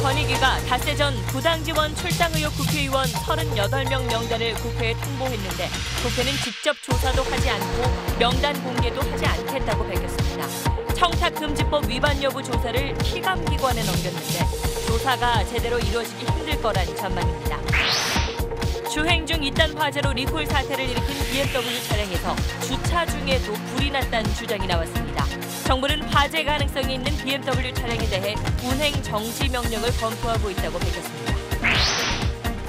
권익위가 닷새 전 부당 지원 출당 의혹 국회의원 38명 명단을 국회에 통보했는데 국회는 직접 조사도 하지 않고 명단 공개도 하지 않겠다고 밝혔습니다. 청탁금지법 위반 여부 조사를 피감기관에 넘겼는데 조사가 제대로 이루어지기 힘들 거란 전망입니다. 주행 중 이딴 화재로 리콜 사태를 일으킨 BMW 차량에서 주차 중에도 불이 났다는 주장이 나왔습니다. 정부는 화재 가능성이 있는 BMW 차량에 대해 운행 정지 명령을 검토하고 있다고 밝혔습니다.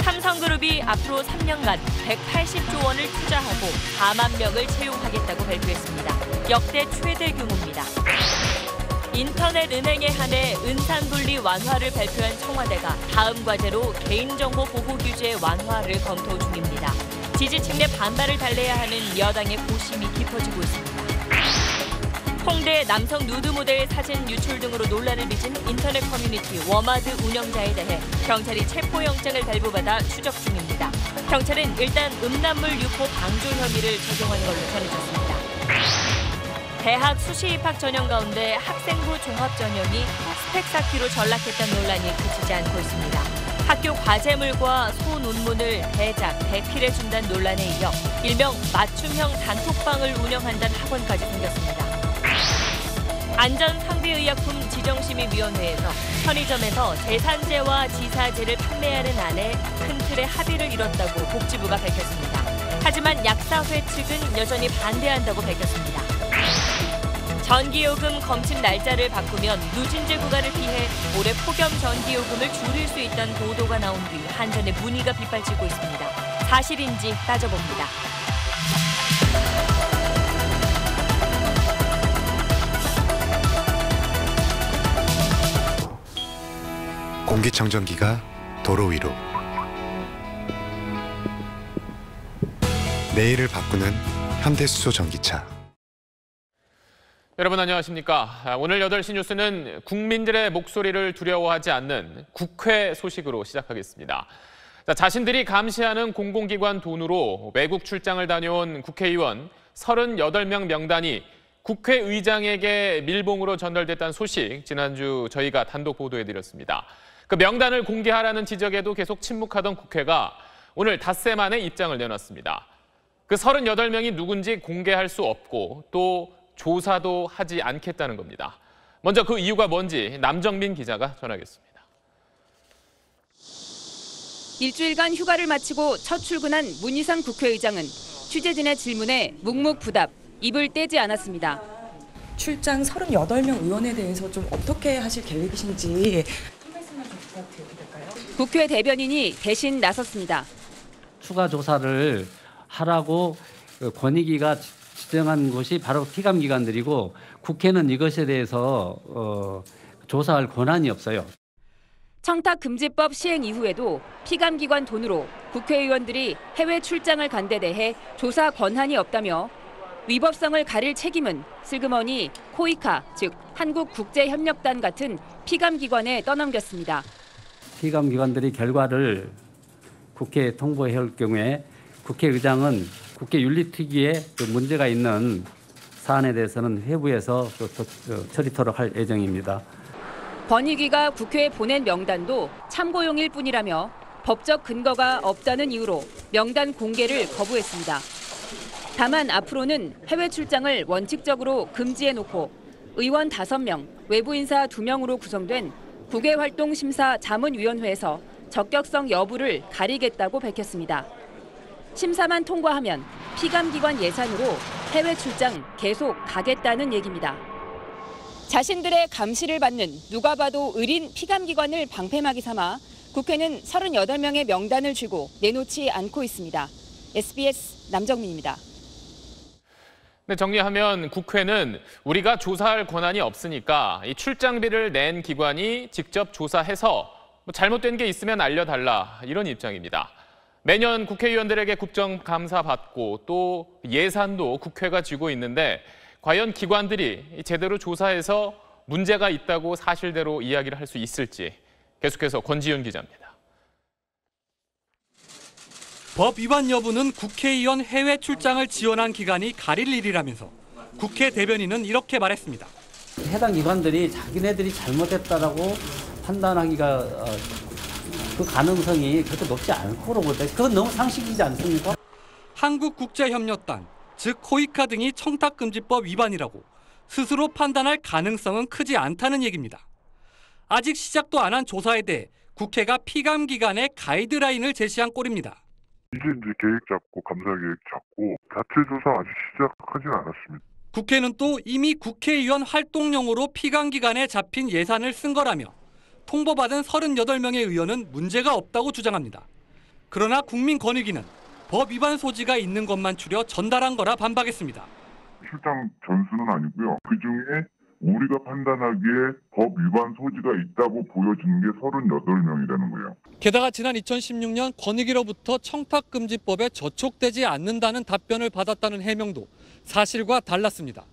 삼성그룹이 앞으로 3년간 180조 원을 투자하고 4만 명을 채용하겠다고 발표했습니다. 역대 최대 규모입니다. 인터넷 은행에 한해 은산분리 완화를 발표한 청와대가 다음 과제로 개인정보 보호 규제 완화를 검토 중입니다. 지지층 내 반발을 달래야 하는 여당의 고심이 깊어지고 있습니다. 홍대 남성 누드 모델 사진 유출 등으로 논란을 빚은 인터넷 커뮤니티 워마드 운영자에 대해 경찰이 체포영장을 발부받아 추적 중입니다. 경찰은 일단 음란물 유포 방조 혐의를 적용한 걸로 전해졌습니다. 대학 수시 입학 전형 가운데 학생부 종합 전형이 스펙 쌓기로 전락했다는 논란이 그치지 않고 있습니다. 학교 과제물과 소논문을 대작, 대필해준다는 논란에 이어 일명 맞춤형 단톡방을 운영한다는 학원까지 생겼습니다. 안전상대의약품 지정심의위원회에서 편의점에서 제산제와 지사제를 판매하는 안에 큰 틀의 합의를 이뤘다고 복지부가 밝혔습니다. 하지만 약사회 측은 여전히 반대한다고 밝혔습니다. 전기요금 검침 날짜를 바꾸면 누진제 구간을 피해 올해 폭염 전기요금을 줄일 수 있다는 보도가 나온 뒤 한전의 문의가 빗발치고 있습니다. 사실인지 따져봅니다. 공기청정기가 도로 위로. 내일을 바꾸는 현대수소 전기차. 여러분 안녕하십니까. 오늘 8시 뉴스는 국민들의 목소리를 두려워하지 않는 국회 소식으로 시작하겠습니다. 자신들이 감시하는 공공기관 돈으로 외국 출장을 다녀온 국회의원 38명 명단이 국회의장에게 밀봉으로 전달됐다는 소식 지난주 저희가 단독 보도해드렸습니다. 그 명단을 공개하라는 지적에도 계속 침묵하던 국회가 오늘 닷새 만에 입장을 내놨습니다. 그 38명이 누군지 공개할 수 없고 또 조사도 하지 않겠다는 겁니다. 먼저 그 이유가 뭔지 남정민 기자가 전하겠습니다. 일주일간 휴가를 마치고 첫 출근한 문희상 국회의장은 취재진의 질문에 묵묵부답, 입을 떼지 않았습니다. 출장 38명 의원에 대해서 좀 어떻게 하실 계획이신지 한 말씀만 좀 부탁드려도 될까요? 국회 대변인이 대신 나섰습니다. 추가 조사를 하라고 권익위가 지정한 곳이 바로 피감기관들이고 국회는 이것에 대해서 조사할 권한이 없어요. 청탁금지법 시행 이후에도 피감기관 돈으로 국회의원들이 해외 출장을 간 데 대해 조사 권한이 없다며 위법성을 가릴 책임은 슬그머니 코이카, 즉 한국국제협력단 같은 피감기관에 떠넘겼습니다. 피감기관들이 결과를 국회에 통보해 올 경우에 국회의장은 국회 윤리특위에 문제가 있는 사안에 대해서는 회부해서 처리토록 할 예정입니다. 권익위가 국회에 보낸 명단도 참고용일 뿐이라며 법적 근거가 없다는 이유로 명단 공개를 거부했습니다. 다만 앞으로는 해외 출장을 원칙적으로 금지해놓고 의원 5명, 외부인사 2명으로 구성된 국외활동심사 자문위원회에서 적격성 여부를 가리겠다고 밝혔습니다. 심사만 통과하면 피감기관 예산으로 해외 출장 계속 가겠다는 얘기입니다. 자신들의 감시를 받는 누가 봐도 의린 피감기관을 방패막이 삼아 국회는 38명의 명단을 쥐고 내놓지 않고 있습니다. SBS 남정민입니다. 네, 정리하면 국회는 우리가 조사할 권한이 없으니까 이 출장비를 낸 기관이 직접 조사해서 잘못된 게 있으면 알려달라 이런 입장입니다. 매년 국회의원들에게 국정감사 받고 또 예산도 국회가 쥐고 있는데 과연 기관들이 제대로 조사해서 문제가 있다고 사실대로 이야기를 할 수 있을지 계속해서 권지윤 기자입니다. 법 위반 여부는 국회의원 해외 출장을 지원한 기관이 가릴 일이라면서 국회 대변인은 이렇게 말했습니다. 해당 기관들이 자기네들이 잘못했다라고 판단하기가 그 가능성이 그렇게 높지 않고 그러거든요. 그건 너무 상식이지 않습니까? 한국국제협력단, 즉 코이카 등이 청탁금지법 위반이라고 스스로 판단할 가능성은 크지 않다는 얘기입니다. 아직 시작도 안 한 조사에 대해 국회가 피감 기관에 가이드라인을 제시한 꼴입니다. 이제 계획 잡고 감사 계획 잡고 자체 조사 아직 시작하진 않았습니다. 국회는 또 이미 국회의원 활동용으로 피감 기관에 잡힌 예산을 쓴 거라며 통보받은 38명의 의원은 문제가 없다고 주장합니다. 그러나 국민권익위는 법 위반 소지가 있는 것만 추려 전달한 거라 반박했습니다. 출장 전수는 아니고요. 그중에 우리가 판단하기에 법 위반 소지가 있다고 보여진 게 38명이라는 거예요. 게다가 지난 2016년 권익위로부터 청탁금지법에 저촉되지 않는다는 답변을 받았다는 해명도 사실과 달랐습니다.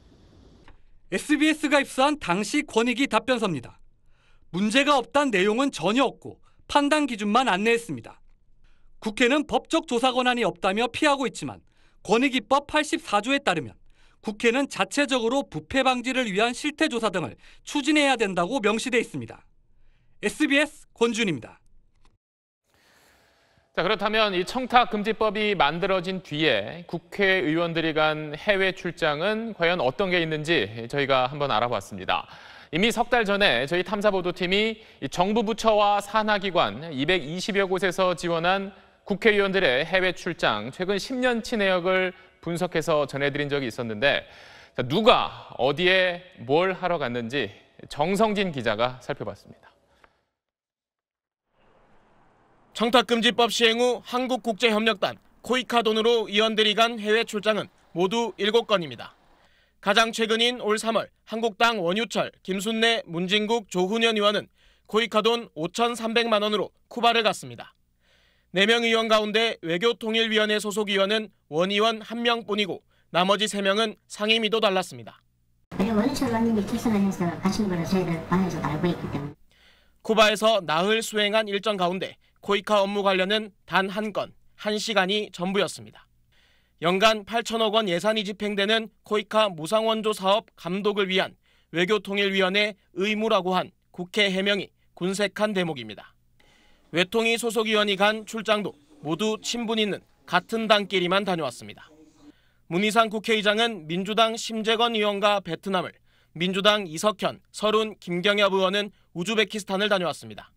SBS가 입수한 당시 권익위 답변서입니다. 문제가 없다는 내용은 전혀 없고 판단 기준만 안내했습니다. 국회는 법적 조사 권한이 없다며 피하고 있지만 권익위법 84조에 따르면 국회는 자체적으로 부패 방지를 위한 실태 조사 등을 추진해야 된다고 명시돼 있습니다. SBS 권준입니다. 자, 그렇다면 이 청탁금지법이 만들어진 뒤에 국회의원들이 간 해외 출장은 과연 어떤 게 있는지 저희가 한번 알아봤습니다. 이미 석 달 전에 저희 탐사보도팀이 정부 부처와 산하기관 220여 곳에서 지원한 국회의원들의 해외 출장 최근 10년치 내역을 분석해서 전해드린 적이 있었는데 누가 어디에 뭘 하러 갔는지 정성진 기자가 살펴봤습니다. 청탁금지법 시행 후 한국국제협력단 코이카 돈으로 의원들이 간 해외 출장은 모두 7건입니다. 가장 최근인 올 3월 한국당 원유철, 김순례, 문진국, 조훈현 의원은 코이카 돈 5,300만 원으로 쿠바를 갔습니다. 4명 의원 가운데 외교통일위원회 소속 의원은 원 의원 1명뿐이고 나머지 3명은 상임위도 달랐습니다. 원유철 의원님이 출석을 해서 가신 걸로 저희들 방에서 알고 있기 때문에. 쿠바에서 나흘 수행한 일정 가운데 코이카 업무 관련은 단 한 건, 1시간이 전부였습니다. 연간 8천억 원 예산이 집행되는 코이카 무상원조 사업 감독을 위한 외교통일위원회 의무라고 한 국회 해명이 군색한 대목입니다. 외통위 소속 의원이 간 출장도 모두 친분 있는 같은 당끼리만 다녀왔습니다. 문희상 국회의장은 민주당 심재건 의원과 베트남을, 민주당 이석현, 서른, 김경엽 의원은 우즈베키스탄을 다녀왔습니다.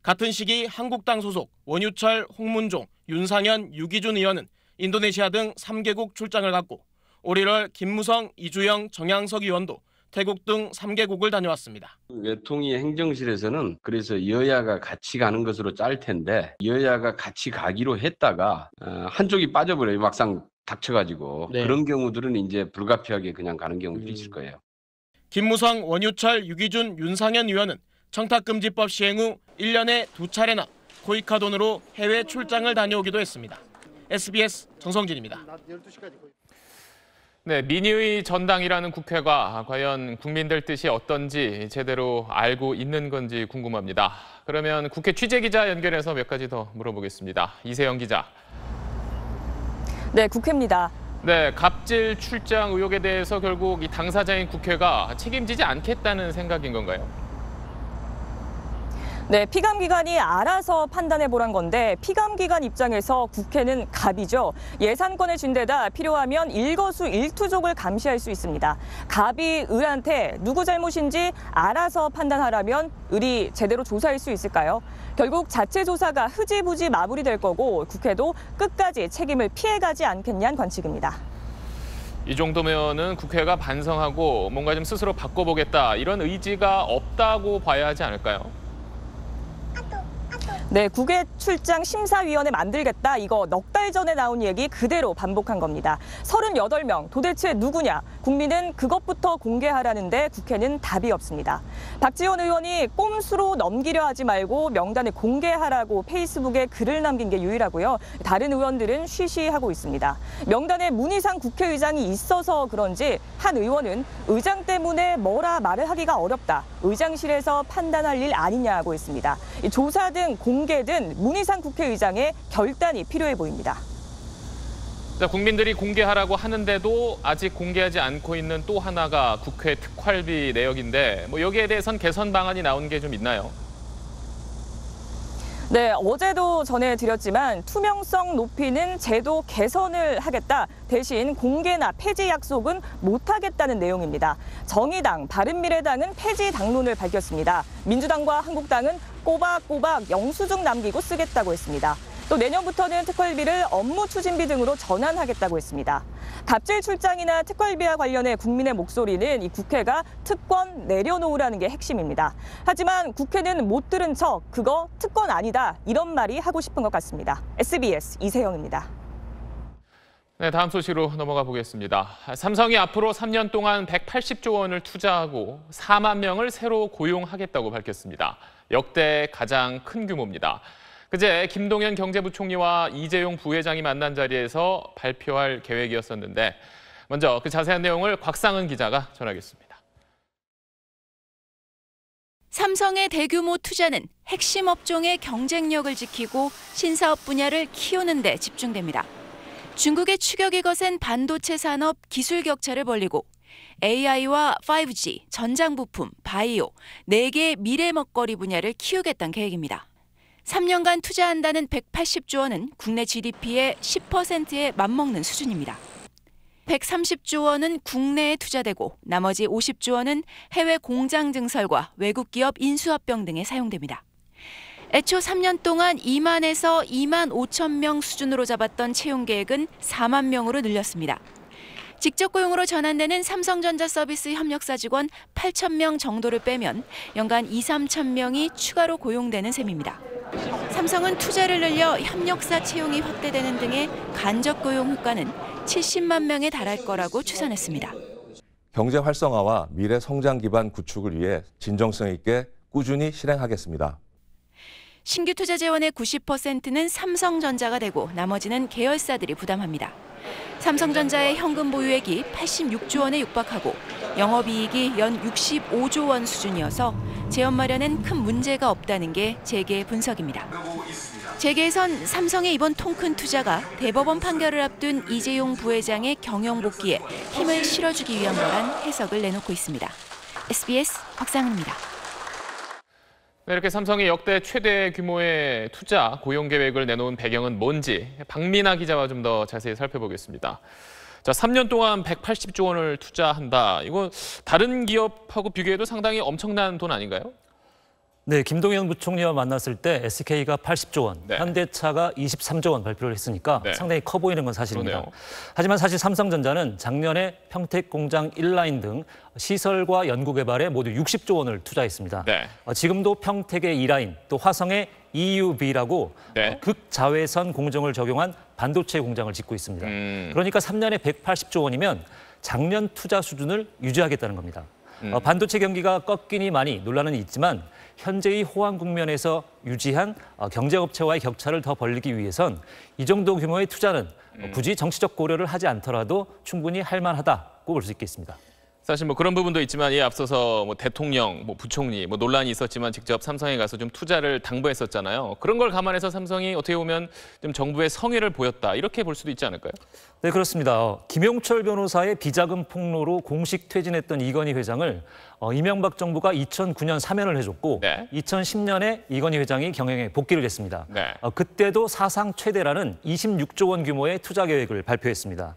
같은 시기 한국당 소속 원유철, 홍문종, 윤상현, 유기준 의원은 인도네시아 등 3개국 출장을 갔고 올 1월 김무성, 이주영, 정양석 의원도 태국 등 3개국을 다녀왔습니다. 외통위 행정실에서는 그래서 여야가 같이 가는 것으로 짤 텐데 여야가 같이 가기로 했다가 한쪽이 빠져버려요. 막상 닥쳐가지고. 네. 그런 경우들은 이제 불가피하게 그냥 가는 경우도 있을 거예요. 김무성, 원유철, 유기준, 윤상현 의원은 청탁금지법 시행 후 1년에 2차례나 코이카 돈으로 해외 출장을 다녀오기도 했습니다. SBS 정성진입니다. 네, 민의의 전당이라는 국회가 과연 국민들 뜻이 어떤지 제대로 알고 있는 건지 궁금합니다. 그러면 국회 취재기자 연결해서 몇 가지 더 물어보겠습니다. 이세영 기자. 네, 국회입니다. 네, 갑질 출장 의혹에 대해서 결국 이 당사자인 국회가 책임지지 않겠다는 생각인 건가요? 네, 피감기관이 알아서 판단해보란 건데 피감기관 입장에서 국회는 갑이죠. 예산권을 준 데다 필요하면 일거수일투족을 감시할 수 있습니다. 갑이 을한테 누구 잘못인지 알아서 판단하라면 을이 제대로 조사할 수 있을까요? 결국 자체 조사가 흐지부지 마무리될 거고 국회도 끝까지 책임을 피해가지 않겠냐는 관측입니다. 이 정도면은 국회가 반성하고 뭔가 좀 스스로 바꿔보겠다 이런 의지가 없다고 봐야 하지 않을까요? 네, 국외 출장 심사위원회 만들겠다. 이거 넉 달 전에 나온 얘기 그대로 반복한 겁니다. 38명 도대체 누구냐? 국민은 그것부터 공개하라는데 국회는 답이 없습니다. 박지원 의원이 꼼수로 넘기려 하지 말고 명단을 공개하라고 페이스북에 글을 남긴 게 유일하고요. 다른 의원들은 쉬쉬하고 있습니다. 명단에 문희상 국회의장이 있어서 그런지 한 의원은 의장 때문에 뭐라 말을 하기가 어렵다. 의장실에서 판단할 일 아니냐고 했습니다. 조사든 공개든 문희상 국회의장의 결단이 필요해 보입니다. 자, 국민들이 공개하라고 하는데도 아직 공개하지 않고 있는 또 하나가 국회 특활비 내역인데 여기에 대해선 개선 방안이 나온 게 좀 있나요? 네, 어제도 전해드렸지만 투명성 높이는 제도 개선을 하겠다. 대신 공개나 폐지 약속은 못하겠다는 내용입니다. 정의당, 바른미래당은 폐지 당론을 밝혔습니다. 민주당과 한국당은 꼬박꼬박 영수증 남기고 쓰겠다고 했습니다. 또 내년부터는 특활비를 업무 추진비 등으로 전환하겠다고 했습니다. 갑질 출장이나 특활비와 관련해 국민의 목소리는 이 국회가 특권 내려놓으라는 게 핵심입니다. 하지만 국회는 못 들은 척 그거 특권 아니다 이런 말이 하고 싶은 것 같습니다. SBS 이세영입니다. 네, 다음 소식으로 넘어가 보겠습니다. 삼성이 앞으로 3년 동안 180조 원을 투자하고 4만 명을 새로 고용하겠다고 밝혔습니다. 역대 가장 큰 규모입니다. 그제 김동연 경제부총리와 이재용 부회장이 만난 자리에서 발표할 계획이었었는데 먼저 그 자세한 내용을 곽상은 기자가 전하겠습니다. 삼성의 대규모 투자는 핵심 업종의 경쟁력을 지키고 신사업 분야를 키우는 데 집중됩니다. 중국의 추격이 거센 반도체 산업 기술 격차를 벌리고 AI와 5G, 전장 부품, 바이오, 4개의 미래 먹거리 분야를 키우겠다는 계획입니다. 3년간 투자한다는 180조 원은 국내 GDP의 10%에 맞먹는 수준입니다. 130조 원은 국내에 투자되고 나머지 50조 원은 해외 공장 증설과 외국 기업 인수합병 등에 사용됩니다. 애초 3년 동안 2만에서 2만 5천 명 수준으로 잡았던 채용 계획은 4만 명으로 늘렸습니다. 직접 고용으로 전환되는 삼성전자 서비스 협력사 직원 8천 명 정도를 빼면 연간 2, 3천 명이 추가로 고용되는 셈입니다. 삼성은 투자를 늘려 협력사 채용이 확대되는 등의 간접 고용 효과는 70만 명에 달할 거라고 추산했습니다. 경제 활성화와 미래 성장 기반 구축을 위해 진정성 있게 꾸준히 실행하겠습니다. 신규 투자 재원의 90%는 삼성전자가 되고 나머지는 계열사들이 부담합니다. 삼성전자의 현금 보유액이 86조 원에 육박하고 영업이익이 연 65조 원 수준이어서 재원 마련엔 큰 문제가 없다는 게 재계의 분석입니다. 재계에선 삼성의 이번 통큰 투자가 대법원 판결을 앞둔 이재용 부회장의 경영 복귀에 힘을 실어주기 위한 거란 해석을 내놓고 있습니다. SBS 곽상은입니다. 네, 이렇게 삼성이 역대 최대 규모의 투자, 고용 계획을 내놓은 배경은 뭔지 박민아 기자와 좀 더 자세히 살펴보겠습니다. 자, 3년 동안 180조 원을 투자한다. 이거 다른 기업하고 비교해도 상당히 엄청난 돈 아닌가요? 네, 김동연 부총리와 만났을 때 SK가 80조 원, 네. 현대차가 23조 원 발표를 했으니까 네. 상당히 커 보이는 건 사실입니다. 그러네요. 하지만 사실 삼성전자는 작년에 평택 공장 1라인 등 시설과 연구개발에 모두 60조 원을 투자했습니다. 네. 지금도 평택의 2라인, 또 화성의 EUV라고 네. 극자외선 공정을 적용한 반도체 공장을 짓고 있습니다. 그러니까 3년에 180조 원이면 작년 투자 수준을 유지하겠다는 겁니다. 반도체 경기가 꺾이니 많이 논란은 있지만 현재의 호황 국면에서 유지한 경쟁업체와의 격차를 더 벌리기 위해선 이 정도 규모의 투자는 굳이 정치적 고려를 하지 않더라도 충분히 할 만하다고 볼 수 있겠습니다. 사실 뭐 그런 부분도 있지만 이에 앞서서 뭐 대통령, 뭐 부총리, 뭐 논란이 있었지만 직접 삼성에 가서 좀 투자를 당부했었잖아요. 그런 걸 감안해서 삼성이 어떻게 보면 좀 정부의 성의를 보였다 이렇게 볼 수도 있지 않을까요? 네, 그렇습니다. 김용철 변호사의 비자금 폭로로 공식 퇴진했던 이건희 회장을 이명박 정부가 2009년 사면을 해줬고 네. 2010년에 이건희 회장이 경영에 복귀를 했습니다. 네. 그때도 사상 최대라는 26조 원 규모의 투자 계획을 발표했습니다.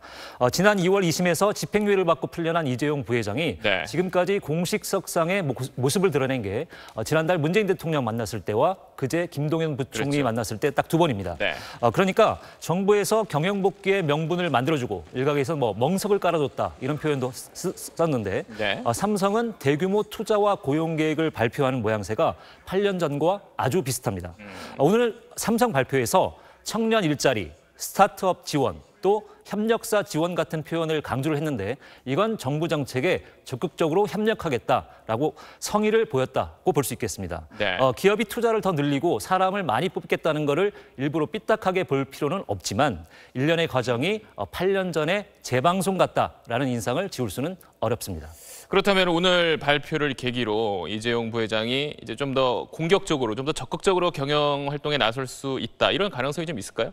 지난 2월 2심에서 집행유예를 받고 풀려난 이재용 부회장이 네. 지금까지 공식 석상의 모습을 드러낸 게 지난달 문재인 대통령 만났을 때와 그제 김동연 부총리 그렇죠. 만났을 때 딱 2번입니다. 네. 그러니까 정부에서 경영 복귀의 명분을 만들어주고 일각에서 뭐 멍석을 깔아줬다 이런 표현도 썼는데 네. 삼성은 대규모 투자와 고용 계획을 발표하는 모양새가 8년 전과 아주 비슷합니다. 오늘 삼성 발표에서 청년 일자리, 스타트업 지원, 또 협력사 지원 같은 표현을 강조를 했는데 이건 정부 정책에 적극적으로 협력하겠다라고 성의를 보였다고 볼 수 있겠습니다. 네. 기업이 투자를 더 늘리고 사람을 많이 뽑겠다는 거를 일부러 삐딱하게 볼 필요는 없지만 일련의 과정이 8년 전에 재방송 같다라는 인상을 지울 수는 어렵습니다. 그렇다면 오늘 발표를 계기로 이재용 부회장이 이제 좀 더 공격적으로, 좀 더 적극적으로 경영 활동에 나설 수 있다 이런 가능성이 좀 있을까요?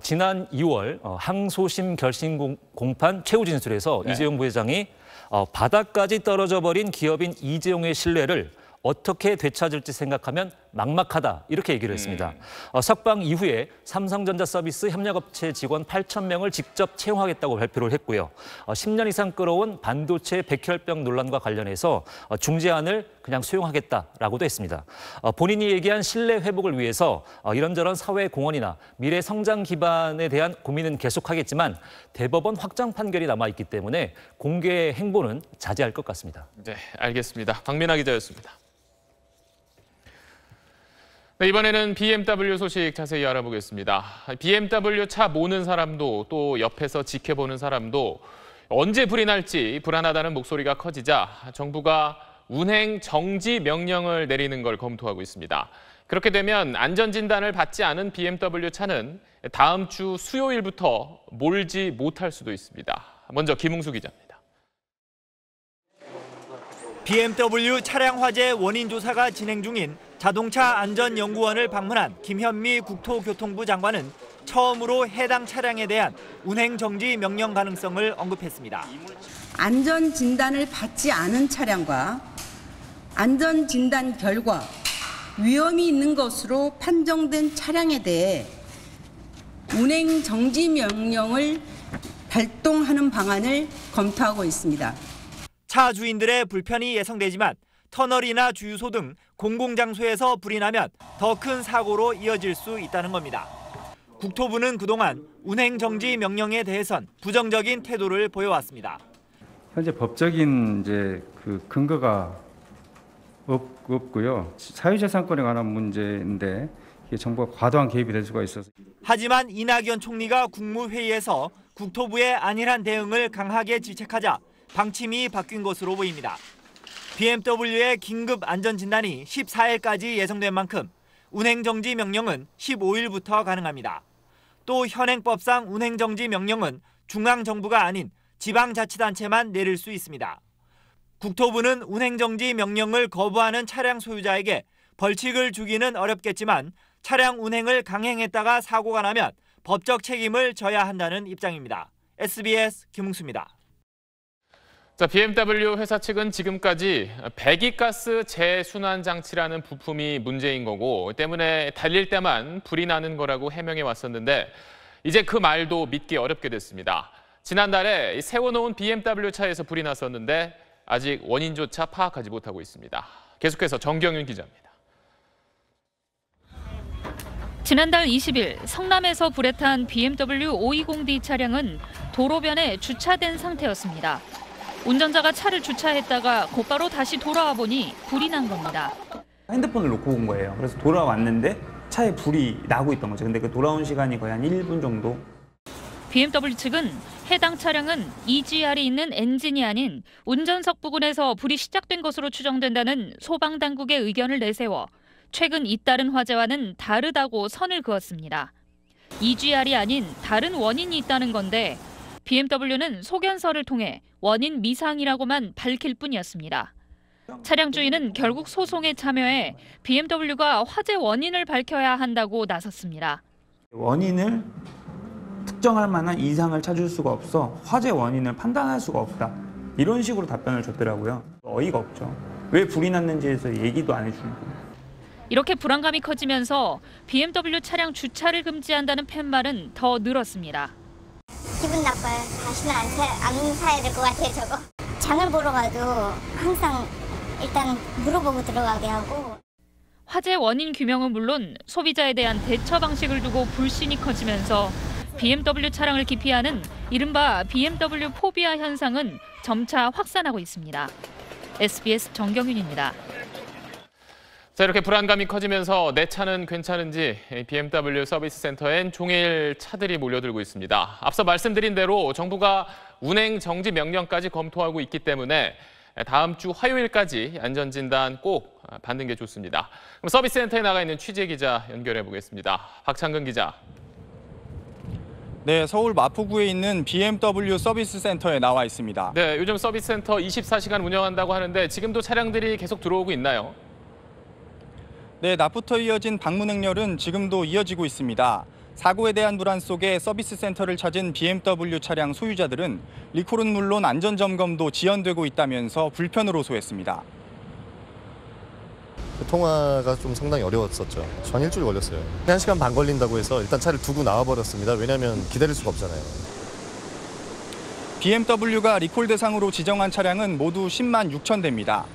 지난 2월 항소심 결심 공판 최후 진술에서 네. 이재용 부회장이 바닥까지 떨어져 버린 기업인 이재용의 신뢰를 어떻게 되찾을지 생각하면 막막하다 이렇게 얘기를 했습니다. 석방 이후에 삼성전자 서비스 협력업체 직원 8,000명을 직접 채용하겠다고 발표를 했고요. 10년 이상 끌어온 반도체 백혈병 논란과 관련해서 중재안을 그냥 수용하겠다라고도 했습니다. 본인이 얘기한 신뢰 회복을 위해서 이런저런 사회 공헌이나 미래 성장 기반에 대한 고민은 계속하겠지만 대법원 확정 판결이 남아있기 때문에 공개 행보는 자제할 것 같습니다. 네, 알겠습니다. 박민아 기자였습니다. 네, 이번에는 BMW 소식 자세히 알아보겠습니다. BMW 차 모는 사람도 또 옆에서 지켜보는 사람도 언제 불이 날지 불안하다는 목소리가 커지자 정부가 운행 정지 명령을 내리는 걸 검토하고 있습니다. 그렇게 되면 안전진단을 받지 않은 BMW 차는 다음 주 수요일부터 몰지 못할 수도 있습니다. 먼저 김웅수 기자입니다. BMW 차량 화재 원인 조사가 진행 중인 자동차 안전연구원을 방문한 김현미 국토교통부 장관은 처음으로 해당 차량에 대한 운행 정지 명령 가능성을 언급했습니다. 안전진단을 받지 않은 차량과 안전진단 결과 위험이 있는 것으로 판정된 차량에 대해 운행 정지 명령을 발동하는 방안을 검토하고 있습니다. 차 주인들의 불편이 예상되지만 터널이나 주유소 등 공공장소에서 불이 나면 더 큰 사고로 이어질 수 있다는 겁니다. 국토부는 그동안 운행 정지 명령에 대해선 부정적인 태도를 보여왔습니다. 현재 법적인 그 근거가 없고요. 사유재산권에 관한 문제인데 이게 정부가 과도한 개입이 될 수가 있어서. 하지만 이낙연 총리가 국무회의에서 국토부의 안일한 대응을 강하게 질책하자 방침이 바뀐 것으로 보입니다. BMW의 긴급 안전진단이 14일까지 예정된 만큼 운행정지 명령은 15일부터 가능합니다. 또 현행법상 운행정지 명령은 중앙정부가 아닌 지방자치단체만 내릴 수 있습니다. 국토부는 운행정지 명령을 거부하는 차량 소유자에게 벌칙을 주기는 어렵겠지만 차량 운행을 강행했다가 사고가 나면 법적 책임을 져야 한다는 입장입니다. SBS 김웅수입니다. 자, BMW 회사 측은 지금까지 배기가스 재순환 장치라는 부품이 문제인 거고 때문에 달릴 때만 불이 나는 거라고 해명해 왔었는데 이제 그 말도 믿기 어렵게 됐습니다. 지난달에 세워놓은 BMW 차에서 불이 났었는데 아직 원인조차 파악하지 못하고 있습니다. 계속해서 정경윤 기자입니다. 지난달 20일 성남에서 불에 탄 BMW 520D 차량은 도로변에 주차된 상태였습니다. 운전자가 차를 주차했다가 곧바로 다시 돌아와 보니 불이 난 겁니다. 핸드폰을 놓고 온 거예요. 그래서 돌아왔는데 차에 불이 나고 있던 거죠. 근데 그 돌아온 시간이 거의 한 1분 정도. BMW 측은 해당 차량은 EGR이 있는 엔진이 아닌 운전석 부근에서 불이 시작된 것으로 추정된다는 소방당국의 의견을 내세워 최근 잇따른 화재와는 다르다고 선을 그었습니다. EGR이 아닌 다른 원인이 있다는 건데 BMW는 소견서를 통해 원인 미상이라고만 밝힐 뿐이었습니다. 차량 주인은 결국 소송에 참여해 BMW가 화재 원인을 밝혀야 한다고 나섰습니다. 원인을 특정할 만한 이상을 찾을 수가 없어 화재 원인을 판단할 수가 없다. 이런 식으로 답변을 줬더라고요. 어이가 없죠. 왜 불이 났는지에서 얘기도 안 해주고. 이렇게 불안감이 커지면서 BMW 차량 주차를 금지한다는 팻말은 더 늘었습니다. 기분 나빠요. 다시는 안 사야 될 것 같아요, 저거. 장을 보러 가도 항상 일단 물어보고 들어가게 하고. 화재 원인 규명은 물론 소비자에 대한 대처 방식을 두고 불신이 커지면서 BMW 차량을 기피하는 이른바 BMW 포비아 현상은 점차 확산하고 있습니다. SBS 정경윤입니다. 자, 이렇게 불안감이 커지면서 내 차는 괜찮은지 BMW 서비스 센터엔 종일 차들이 몰려들고 있습니다. 앞서 말씀드린 대로 정부가 운행 정지 명령까지 검토하고 있기 때문에 다음 주 화요일까지 안전진단 꼭 받는 게 좋습니다. 그럼 서비스 센터에 나가 있는 취재 기자 연결해 보겠습니다. 박창근 기자. 네, 서울 마포구에 있는 BMW 서비스 센터에 나와 있습니다. 네, 요즘 서비스 센터 24시간 운영한다고 하는데 지금도 차량들이 계속 들어오고 있나요? 네, 낮부터 이어진 방문 행렬은 지금도 이어지고 있습니다. 사고에 대한 불안 속에 서비스 센터를 찾은 BMW 차량 소유자들은 리콜은 물론 안전점검도 지연되고 있다면서 불편을 호소했습니다. 통화가 좀 상당히 어려웠었죠. 전 일주일 걸렸어요. 1시간 반 걸린다고 해서 일단 차를 두고 나와버렸습니다. 왜냐하면 기다릴 수가 없잖아요. BMW가 리콜 대상으로 지정한 차량은 모두 10만 6천 대입니다.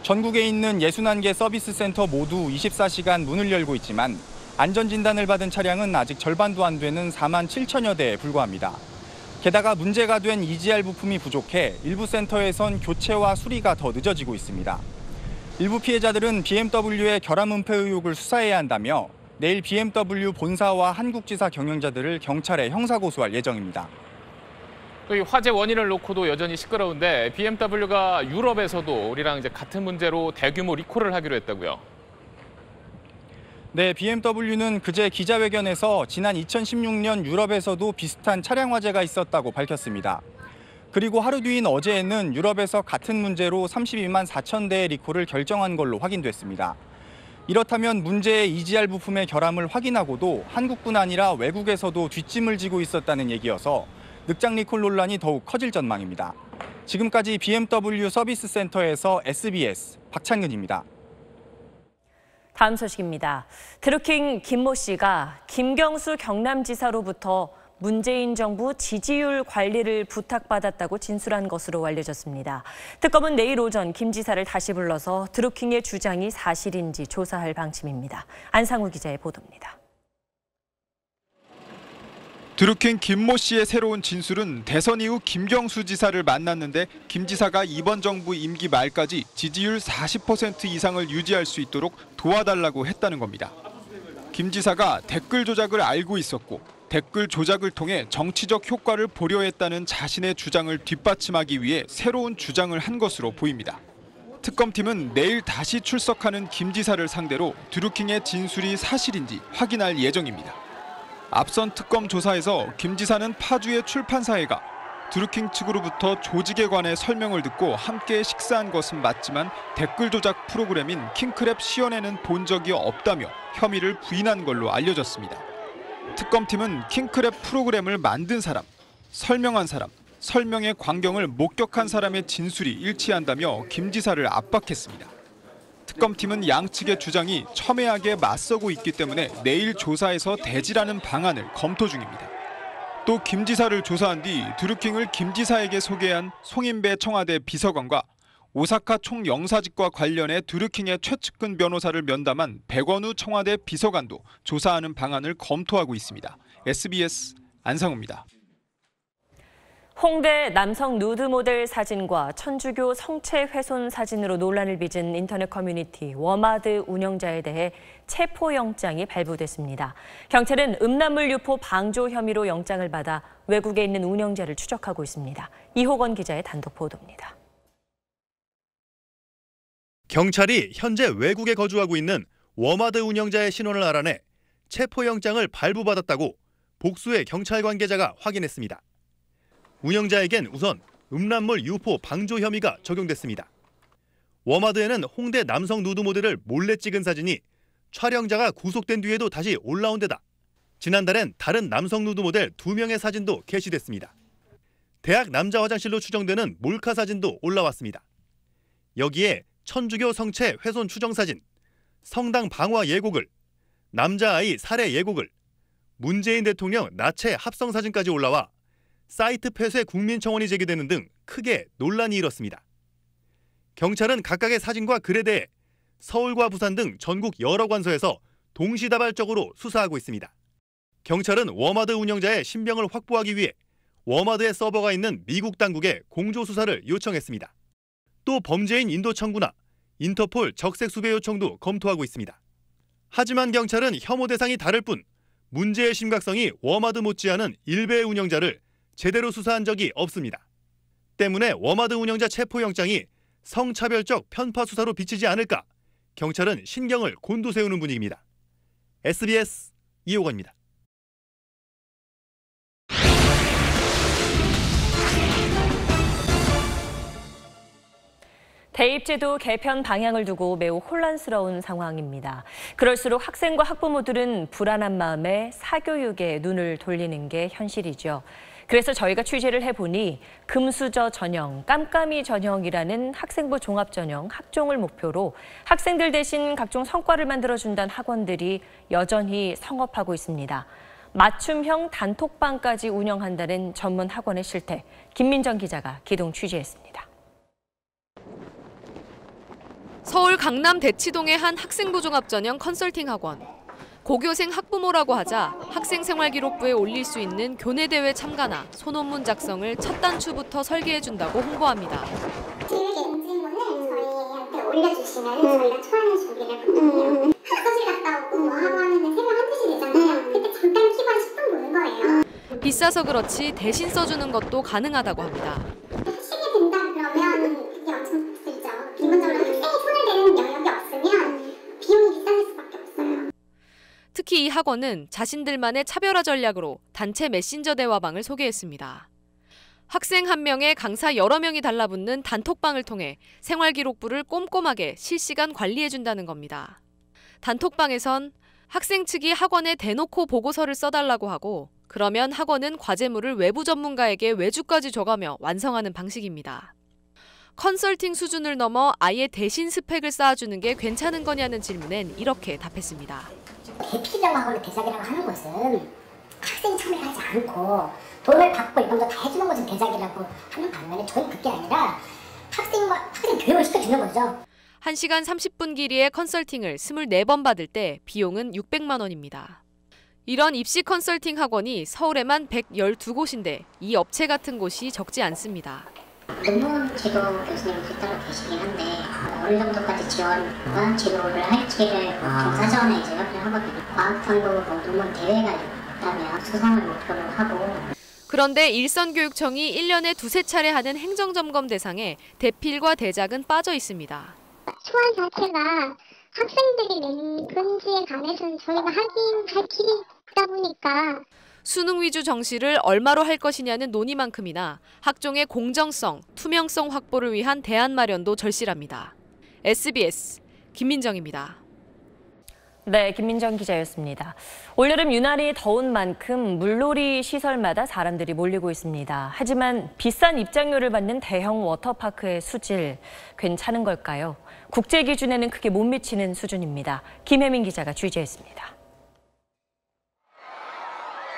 전국에 있는 61개 서비스 센터 모두 24시간 문을 열고 있지만 안전진단을 받은 차량은 아직 절반도 안 되는 4만 7천여 대에 불과합니다. 게다가 문제가 된 EGR 부품이 부족해 일부 센터에선 교체와 수리가 더 늦어지고 있습니다. 일부 피해자들은 BMW의 결함 은폐 의혹을 수사해야 한다며 내일 BMW 본사와 한국지사 경영자들을 경찰에 형사고소할 예정입니다. 또 이 화재 원인을 놓고도 여전히 시끄러운데 BMW가 유럽에서도 우리랑 이제 같은 문제로 대규모 리콜을 하기로 했다고요. 네, BMW는 그제 기자회견에서 지난 2016년 유럽에서도 비슷한 차량 화재가 있었다고 밝혔습니다. 그리고 하루 뒤인 어제에는 유럽에서 같은 문제로 32만 4천 대의 리콜을 결정한 걸로 확인됐습니다. 이렇다면 문제의 EGR 부품의 결함을 확인하고도 한국뿐 아니라 외국에서도 뒷짐을 지고 있었다는 얘기여서 늑장 리콜 논란이 더욱 커질 전망입니다. 지금까지 BMW 서비스 센터에서 SBS 박찬근입니다. 다음 소식입니다. 드루킹 김모 씨가 김경수 경남지사로부터 문재인 정부 지지율 관리를 부탁받았다고 진술한 것으로 알려졌습니다. 특검은 내일 오전 김 지사를 다시 불러서 드루킹의 주장이 사실인지 조사할 방침입니다. 안상우 기자의 보도입니다. 드루킹 김모 씨의 새로운 진술은 대선 이후 김경수 지사를 만났는데 김 지사가 이번 정부 임기 말까지 지지율 40% 이상을 유지할 수 있도록 도와달라고 했다는 겁니다. 김 지사가 댓글 조작을 알고 있었고 댓글 조작을 통해 정치적 효과를 보려 했다는 자신의 주장을 뒷받침하기 위해 새로운 주장을 한 것으로 보입니다. 특검팀은 내일 다시 출석하는 김 지사를 상대로 드루킹의 진술이 사실인지 확인할 예정입니다. 앞선 특검 조사에서 김 지사는 파주의 출판사에 가 드루킹 측으로부터 조직에 관해 설명을 듣고 함께 식사한 것은 맞지만 댓글 조작 프로그램인 킹크랩 시연회는 본 적이 없다며 혐의를 부인한 걸로 알려졌습니다. 특검팀은 킹크랩 프로그램을 만든 사람, 설명한 사람, 설명의 광경을 목격한 사람의 진술이 일치한다며 김 지사를 압박했습니다. 특검팀은 양측의 주장이 첨예하게 맞서고 있기 때문에 내일 조사에서 대질하는 방안을 검토 중입니다. 또 김 지사를 조사한 뒤 드루킹을 김 지사에게 소개한 송인배 청와대 비서관과 오사카 총영사직과 관련해 드루킹의 최측근 변호사를 면담한 백원우 청와대 비서관도 조사하는 방안을 검토하고 있습니다. SBS 안상우입니다. 홍대 남성 누드 모델 사진과 천주교 성체 훼손 사진으로 논란을 빚은 인터넷 커뮤니티 워마드 운영자에 대해 체포영장이 발부됐습니다. 경찰은 음란물 유포 방조 혐의로 영장을 받아 외국에 있는 운영자를 추적하고 있습니다. 이호건 기자의 단독 보도입니다. 경찰이 현재 외국에 거주하고 있는 워마드 운영자의 신원을 알아내 체포영장을 발부받았다고 복수의 경찰 관계자가 확인했습니다. 운영자에겐 우선 음란물 유포 방조 혐의가 적용됐습니다. 워마드에는 홍대 남성 누드 모델을 몰래 찍은 사진이 촬영자가 구속된 뒤에도 다시 올라온 데다 지난달엔 다른 남성 누드 모델 2명의 사진도 게시됐습니다. 대학 남자 화장실로 추정되는 몰카 사진도 올라왔습니다. 여기에 천주교 성체 훼손 추정 사진, 성당 방화 예고글, 남자아이 살해 예고글, 문재인 대통령 나체 합성 사진까지 올라와 사이트 폐쇄 국민청원이 제기되는 등 크게 논란이 일었습니다. 경찰은 각각의 사진과 글에 대해 서울과 부산 등 전국 여러 관서에서 동시다발적으로 수사하고 있습니다. 경찰은 워마드 운영자의 신병을 확보하기 위해 워마드의 서버가 있는 미국 당국에 공조수사를 요청했습니다. 또 범죄인 인도 청구나 인터폴 적색 수배 요청도 검토하고 있습니다. 하지만 경찰은 혐오 대상이 다를 뿐 문제의 심각성이 워마드 못지않은 일베의 운영자를 제대로 수사한 적이 없습니다. 때문에 워마드 운영자 체포영장이 성차별적 편파 수사로 비치지 않을까 경찰은 신경을 곤두세우는 분위기입니다. SBS 이호건입니다. 대입제도 개편 방향을 두고 매우 혼란스러운 상황입니다. 그럴수록 학생과 학부모들은 불안한 마음에 사교육에 눈을 돌리는 게 현실이죠. 그래서 저희가 취재를 해보니 금수저 전형, 깜깜이 전형이라는 학생부 종합 전형 학종을 목표로 학생들 대신 각종 성과를 만들어준다는 학원들이 여전히 성업하고 있습니다. 맞춤형 단톡방까지 운영한다는 전문 학원의 실태, 김민정 기자가 기동 취재했습니다. 서울 강남 대치동의 한 학생부 종합 전형 컨설팅 학원. 고교생 학부모라고 하자 학생생활기록부에 올릴 수 있는 교내대회 참가나 소논문 작성을 첫 단추부터 설계해준다고 홍보합니다. 기획 엔진문을 저희한테 올려주시면 저희가 초안을 준비를 보통해요. 학교실 갔다 오고 뭐 하고 하면 새벽 1-2시 되잖아요. 그때 잠깐 키고 한 10분 보는 거예요. 비싸서 그렇지 대신 써주는 것도 가능하다고 합니다. 하시게 된다 그러면 그게 엄청 들죠. 기본적으로 학생이 손을 대는 영역이 없으면 비용이 비싸질 수밖에 없어요. 특히 이 학원은 자신들만의 차별화 전략으로 단체 메신저 대화방을 소개했습니다. 학생 한 명에 강사 여러 명이 달라붙는 단톡방을 통해 생활기록부를 꼼꼼하게 실시간 관리해준다는 겁니다. 단톡방에선 학생 측이 학원에 대놓고 보고서를 써달라고 하고 그러면 학원은 과제물을 외부 전문가에게 외주까지 줘가며 완성하는 방식입니다. 컨설팅 수준을 넘어 아예 대신 스펙을 쌓아주는 게 괜찮은 거냐는 질문엔 이렇게 답했습니다. 대피라고 하거나 대작이라고 하는 것은 학생이 참여를 하지 않고 돈을 받고 이런 거 다 해주는 것은 대작이라고 하는 반면에 저는 그게 아니라 학생 교육을 시켜주는 거죠. 1시간 30분 길이의 컨설팅을 24번 받을 때 비용은 600만 원입니다. 이런 입시 컨설팅 학원이 서울에만 112곳인데 이 업체 같은 곳이 적지 않습니다. 논문 제도 교수님이 따로 계시긴 한데 어느 정도까지 지원과 지도를 할지를 사전에 이제 협의를 하거든요. 과학상도 논문 대회가 있다면 수상을 목표로 하고. 그런데 일선교육청이 1년에 2-3차례 하는 행정점검 대상에 대필과 대작은 빠져 있습니다. 초안 자체가 학생들이 낸 건지에 관해서는 저희가 확인할 길이 있다 보니까 수능 위주 정시를 얼마로 할 것이냐는 논의만큼이나 학종의 공정성, 투명성 확보를 위한 대안 마련도 절실합니다. SBS 김민정입니다. 네, 김민정 기자였습니다. 올여름 유난히 더운 만큼 물놀이 시설마다 사람들이 몰리고 있습니다. 하지만 비싼 입장료를 받는 대형 워터파크의 수질 괜찮은 걸까요? 국제 기준에는 크게 못 미치는 수준입니다. 김혜민 기자가 취재했습니다.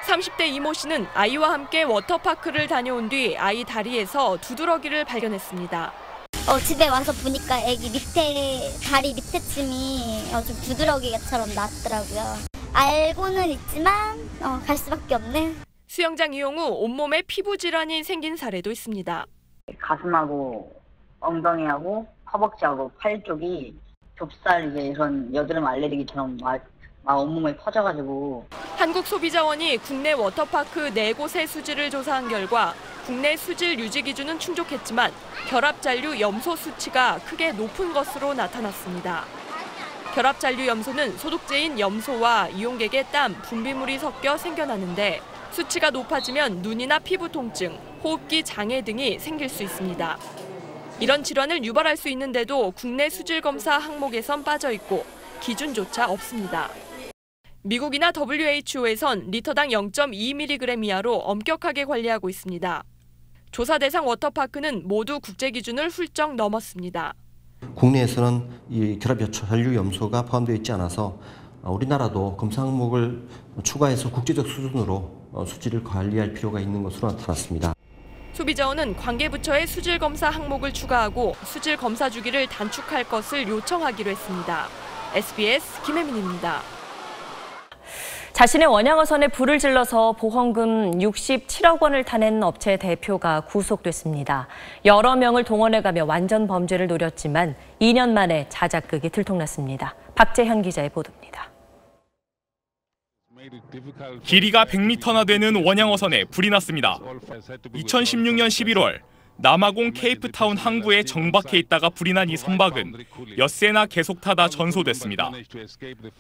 30대 이모 씨는 아이와 함께 워터파크를 다녀온 뒤 아이 다리에서 두드러기를 발견했습니다. 집에 와서 보니까 애기 다리 밑에쯤이 좀 두드러기처럼 났더라고요. 알고는 있지만 갈 수밖에 없네. 수영장 이용 후 온몸에 피부 질환이 생긴 사례도 있습니다. 가슴하고 엉덩이하고 허벅지하고 팔 쪽이 좁쌀 이런 여드름 알레르기처럼 막 온몸에 퍼져가지고. 한국소비자원이 국내 워터파크 4곳의 수질을 조사한 결과 국내 수질 유지 기준은 충족했지만 결합잔류 염소 수치가 크게 높은 것으로 나타났습니다. 결합잔류 염소는 소독제인 염소와 이용객의 땀, 분비물이 섞여 생겨나는데 수치가 높아지면 눈이나 피부 통증, 호흡기 장애 등이 생길 수 있습니다. 이런 질환을 유발할 수 있는데도 국내 수질 검사 항목에선 빠져 있고 기준조차 없습니다. 미국이나 WHO에선 리터당 0.2mg 이하로 엄격하게 관리하고 있습니다. 조사 대상 워터파크는 모두 국제 기준을 훌쩍 넘었습니다. 국내에서는 이 결합잔류 염소가 포함되어 있지 않아서 우리나라도 검사 항목을 추가해서 국제적 수준으로 수질을 관리할 필요가 있는 것으로 나타났습니다. 소비자원은 관계부처의 수질 검사 항목을 추가하고 수질 검사 주기를 단축할 것을 요청하기로 했습니다. SBS 김혜민입니다. 자신의 원양어선에 불을 질러서 보험금 67억 원을 타낸 업체 대표가 구속됐습니다. 여러 명을 동원해가며 완전 범죄를 노렸지만 2년 만에 자작극이 들통났습니다. 박재현 기자의 보도입니다. 길이가 100m나 되는 원양어선에 불이 났습니다. 2016년 11월 남아공 케이프타운 항구에 정박해 있다가 불이 난 이 선박은 엿새나 계속 타다 전소됐습니다.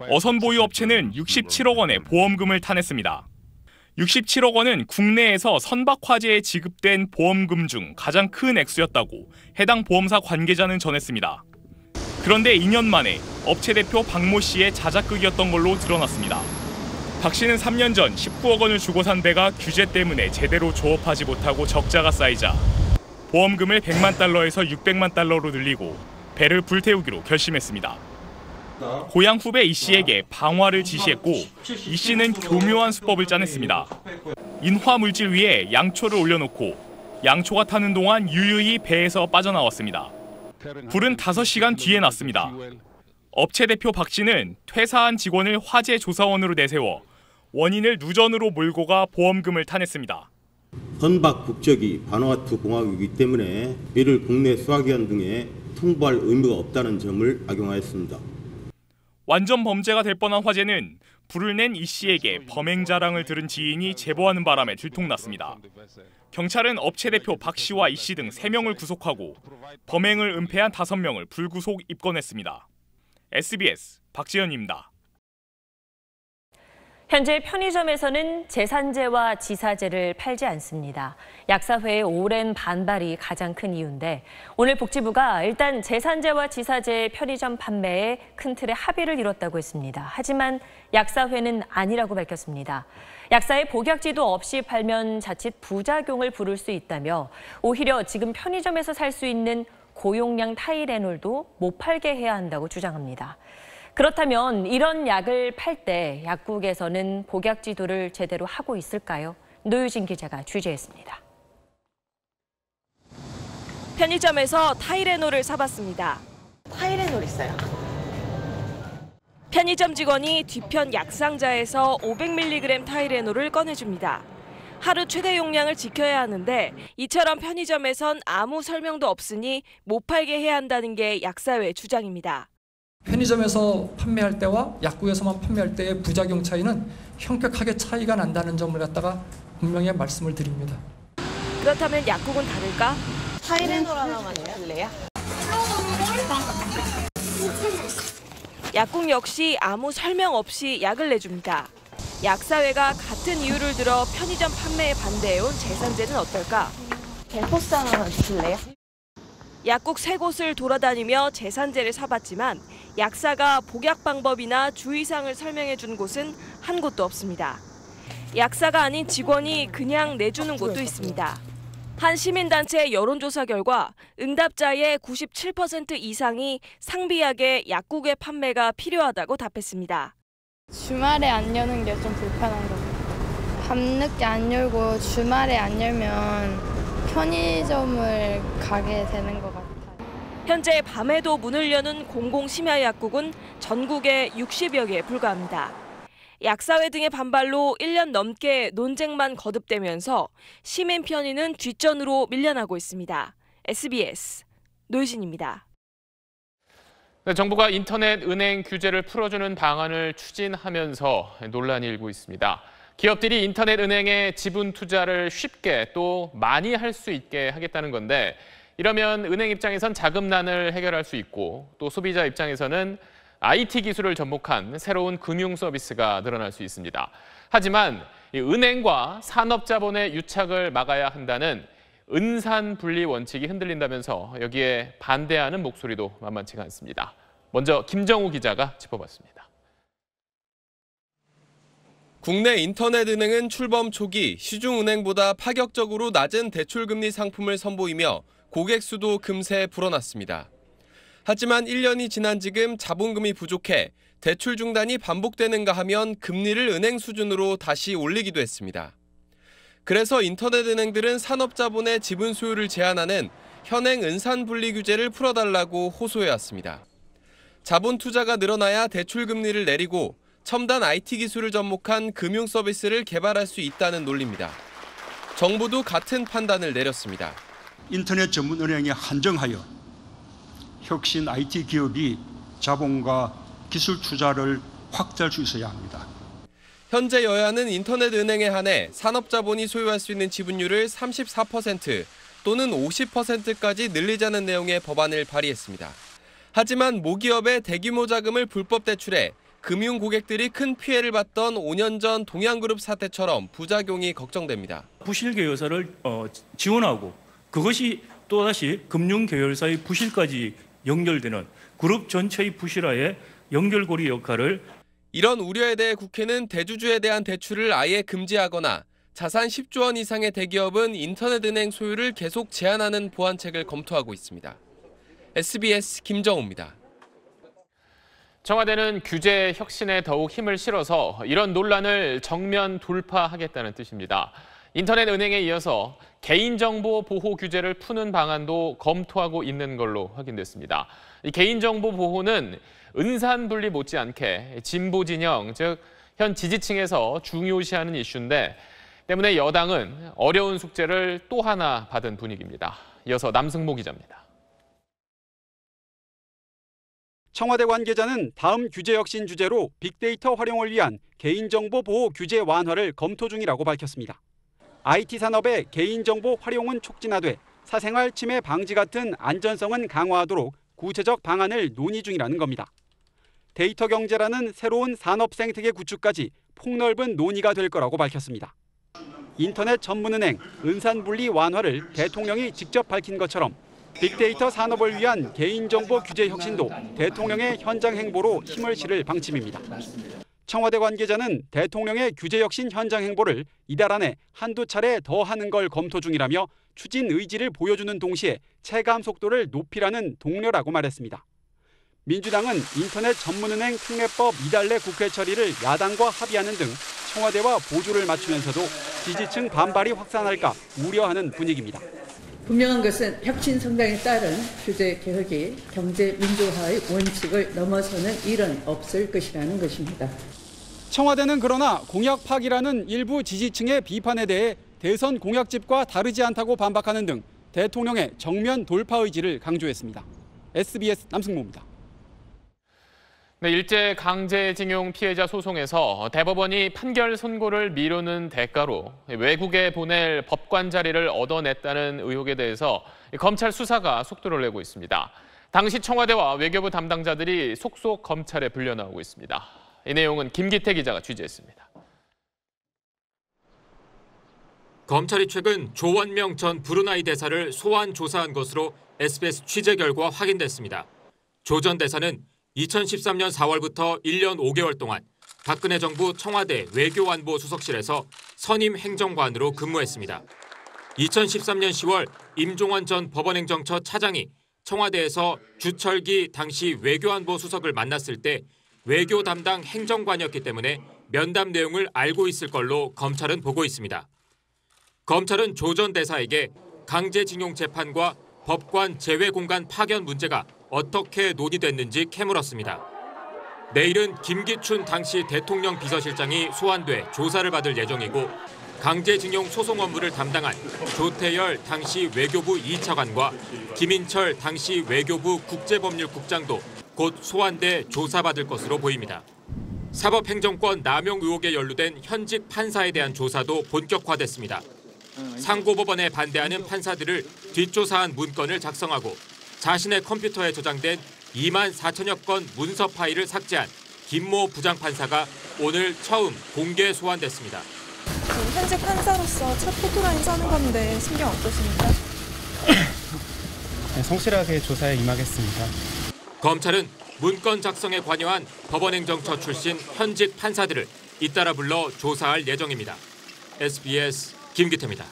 어선 보유 업체는 67억 원의 보험금을 타냈습니다. 67억 원은 국내에서 선박 화재에 지급된 보험금 중 가장 큰 액수였다고 해당 보험사 관계자는 전했습니다. 그런데 2년 만에 업체 대표 박모 씨의 자작극이었던 걸로 드러났습니다. 박 씨는 3년 전 19억 원을 주고 산 배가 규제 때문에 제대로 조업하지 못하고 적자가 쌓이자 보험금을 100만 달러에서 600만 달러로 늘리고 배를 불태우기로 결심했습니다. 고향 후배 이 씨에게 방화를 지시했고 이 씨는 교묘한 수법을 짜냈습니다. 인화 물질 위에 양초를 올려놓고 양초가 타는 동안 유유히 배에서 빠져나왔습니다. 불은 5시간 뒤에 났습니다. 업체 대표 박 씨는 퇴사한 직원을 화재 조사원으로 내세워 원인을 누전으로 몰고 가 보험금을 타냈습니다. 선박 국적이 바누아투 공화국이기 때문에 이를 국내 수화기관 등에 통보할 의무가 없다는 점을 악용하였습니다. 완전 범죄가 될 뻔한 화재는 불을 낸 이 씨에게 범행 자랑을 들은 지인이 제보하는 바람에 들통났습니다. 경찰은 업체 대표 박 씨와 이 씨 등 3명을 구속하고 범행을 은폐한 5명을 불구속 입건했습니다. SBS 박지현입니다. 현재 편의점에서는 제산제와 지사제를 팔지 않습니다. 약사회의 오랜 반발이 가장 큰 이유인데 오늘 복지부가 일단 제산제와 지사제 편의점 판매에 큰 틀의 합의를 이뤘다고 했습니다. 하지만 약사회는 아니라고 밝혔습니다. 약사의 복약지도 없이 팔면 자칫 부작용을 부를 수 있다며 오히려 지금 편의점에서 살 수 있는 고용량 타이레놀도 못 팔게 해야 한다고 주장합니다. 그렇다면 이런 약을 팔 때 약국에서는 복약 지도를 제대로 하고 있을까요? 노유진 기자가 취재했습니다. 편의점에서 타이레놀을 사봤습니다. 타이레놀 있어요. 편의점 직원이 뒤편 약상자에서 500mg 타이레놀을 꺼내줍니다. 하루 최대 용량을 지켜야 하는데 이처럼 편의점에선 아무 설명도 없으니 못 팔게 해야 한다는 게 약사회 주장입니다. 편의점에서 판매할 때와 약국에서만 판매할 때의 부작용 차이는 현격하게 차이가 난다는 점을 갖다가 분명히 말씀을 드립니다. 그렇다면 약국은 다를까? 타이레놀 하나만 주실래요? 약국 역시 아무 설명 없이 약을 내줍니다. 약사회가 같은 이유를 들어 편의점 판매에 반대해온 제산제는 어떨까? 델포스 하나만 주실래요? 약국 3곳을 돌아다니며 제산제를 사봤지만 약사가 복약 방법이나 주의사항을 설명해 준 곳은 한 곳도 없습니다. 약사가 아닌 직원이 그냥 내주는 곳도 있습니다. 한 시민단체 여론조사 결과 응답자의 97% 이상이 상비약의 약국의 판매가 필요하다고 답했습니다. 주말에 안 여는 게 좀 불편한 것 같아요. 밤늦게 안 열고 주말에 안 열면 편의점을 가게 되는 것 같아요. 현재 밤에도 문을 여는 공공심야약국은 전국에 60여 개에 불과합니다. 약사회 등의 반발로 1년 넘게 논쟁만 거듭되면서 시민 편의는 뒷전으로 밀려나고 있습니다. SBS 노유진입니다. 네, 정부가 인터넷 은행 규제를 풀어주는 방안을 추진하면서 논란이 일고 있습니다. 기업들이 인터넷 은행에 지분 투자를 쉽게 또 많이 할 수 있게 하겠다는 건데 이러면 은행 입장에선 자금난을 해결할 수 있고 또 소비자 입장에서는 IT 기술을 접목한 새로운 금융 서비스가 늘어날 수 있습니다. 하지만 이 은행과 산업자본의 유착을 막아야 한다는 은산 분리 원칙이 흔들린다면서 여기에 반대하는 목소리도 만만치가 않습니다. 먼저 김정우 기자가 짚어봤습니다. 국내 인터넷 은행은 출범 초기 시중은행보다 파격적으로 낮은 대출금리 상품을 선보이며 고객 수도 금세 불어났습니다. 하지만 1년이 지난 지금 자본금이 부족해 대출 중단이 반복되는가 하면 금리를 은행 수준으로 다시 올리기도 했습니다. 그래서 인터넷 은행들은 산업자본의 지분 소유를 제한하는 현행 은산 분리 규제를 풀어달라고 호소해왔습니다. 자본 투자가 늘어나야 대출 금리를 내리고 첨단 IT 기술을 접목한 금융 서비스를 개발할 수 있다는 논리입니다. 정부도 같은 판단을 내렸습니다. 인터넷 전문 은행에 한정하여 혁신 IT 기업이 자본과 기술 투자를 확대할 수 있어야 합니다. 현재 여야는 인터넷 은행에 한해 산업자본이 소유할 수 있는 지분율을 34% 또는 50%까지 늘리자는 내용의 법안을 발의했습니다. 하지만 모기업의 대규모 자금을 불법 대출해 금융 고객들이 큰 피해를 봤던 5년 전 동양그룹 사태처럼 부작용이 걱정됩니다. 부실 계열사를 지원하고 그것이 또다시 금융 계열사의 부실까지 연결되는 그룹 전체의 부실화의 연결고리 역할을 이런 우려에 대해 국회는 대주주에 대한 대출을 아예 금지하거나 자산 10조 원 이상의 대기업은 인터넷은행 소유를 계속 제한하는 보완책을 검토하고 있습니다. SBS 김정우입니다. 청와대는 규제 혁신에 더욱 힘을 실어서 이런 논란을 정면 돌파하겠다는 뜻입니다. 인터넷 은행에 이어서 개인정보 보호 규제를 푸는 방안도 검토하고 있는 걸로 확인됐습니다. 이 개인정보 보호는 은산분리 못지않게 진보 진영, 즉 현 지지층에서 중요시하는 이슈인데 때문에 여당은 어려운 숙제를 또 하나 받은 분위기입니다. 이어서 남승모 기자입니다. 청와대 관계자는 다음 규제 혁신 주제로 빅데이터 활용을 위한 개인정보 보호 규제 완화를 검토 중이라고 밝혔습니다. IT 산업의 개인정보 활용은 촉진하되 사생활 침해 방지 같은 안전성은 강화하도록 구체적 방안을 논의 중이라는 겁니다. 데이터 경제라는 새로운 산업 생태계 구축까지 폭넓은 논의가 될 거라고 밝혔습니다. 인터넷 전문은행 은산분리 완화를 대통령이 직접 밝힌 것처럼 빅데이터 산업을 위한 개인정보 규제 혁신도 대통령의 현장 행보로 힘을 실을 방침입니다. 청와대 관계자는 대통령의 규제 혁신 현장 행보를 이달 안에 한두 차례 더 하는 걸 검토 중이라며 추진 의지를 보여주는 동시에 체감 속도를 높이라는 동료라고 말했습니다. 민주당은 인터넷 전문은행 특례법 이달 내 국회 처리를 야당과 합의하는 등 청와대와 보조를 맞추면서도 지지층 반발이 확산할까 우려하는 분위기입니다. 분명한 것은 혁신 성장에 따른 규제 개혁이 경제 민주화의 원칙을 넘어서는 일은 없을 것이라는 것입니다. 청와대는 그러나 공약 파기라는 일부 지지층의 비판에 대해 대선 공약집과 다르지 않다고 반박하는 등 대통령의 정면 돌파 의지를 강조했습니다. SBS 남승모입니다. 네, 일제 강제징용 피해자 소송에서 대법원이 판결 선고를 미루는 대가로 외국에 보낼 법관 자리를 얻어냈다는 의혹에 대해서 검찰 수사가 속도를 내고 있습니다. 당시 청와대와 외교부 담당자들이 속속 검찰에 불려나오고 있습니다. 이 내용은 김기태 기자가 취재했습니다. 검찰이 최근 조원명 전 브루나이 대사를 소환 조사한 것으로 SBS 취재 결과 확인됐습니다. 조 전 대사는 2013년 4월부터 1년 5개월 동안 박근혜 정부 청와대 외교안보 수석실에서 선임 행정관으로 근무했습니다. 2013년 10월 임종원 전 법원행정처 차장이 청와대에서 주철기 당시 외교안보 수석을 만났을 때 외교 담당 행정관이었기 때문에 면담 내용을 알고 있을 걸로 검찰은 보고 있습니다. 검찰은 조 전 대사에게 강제징용 재판과 법관 제외 공간 파견 문제가 어떻게 논의됐는지 캐물었습니다. 내일은 김기춘 당시 대통령 비서실장이 소환돼 조사를 받을 예정이고 강제징용 소송 업무를 담당한 조태열 당시 외교부 2차관과 김인철 당시 외교부 국제법률국장도 곧 소환돼 조사받을 것으로 보입니다. 사법행정권 남용 의혹에 연루된 현직 판사에 대한 조사도 본격화됐습니다. 상고법원에 반대하는 판사들을 뒷조사한 문건을 작성하고 자신의 컴퓨터에 저장된 2만 4천여 건 문서 파일을 삭제한 김모 부장판사가 오늘 처음 공개 소환됐습니다. 현직 판사로서 첫 포토라인 써는 건데 신경 어떠십니까? 네, 성실하게 조사에 임하겠습니다. 검찰은 문건 작성에 관여한 법원행정처 출신 현직 판사들을 잇따라 불러 조사할 예정입니다. SBS 김기태입니다.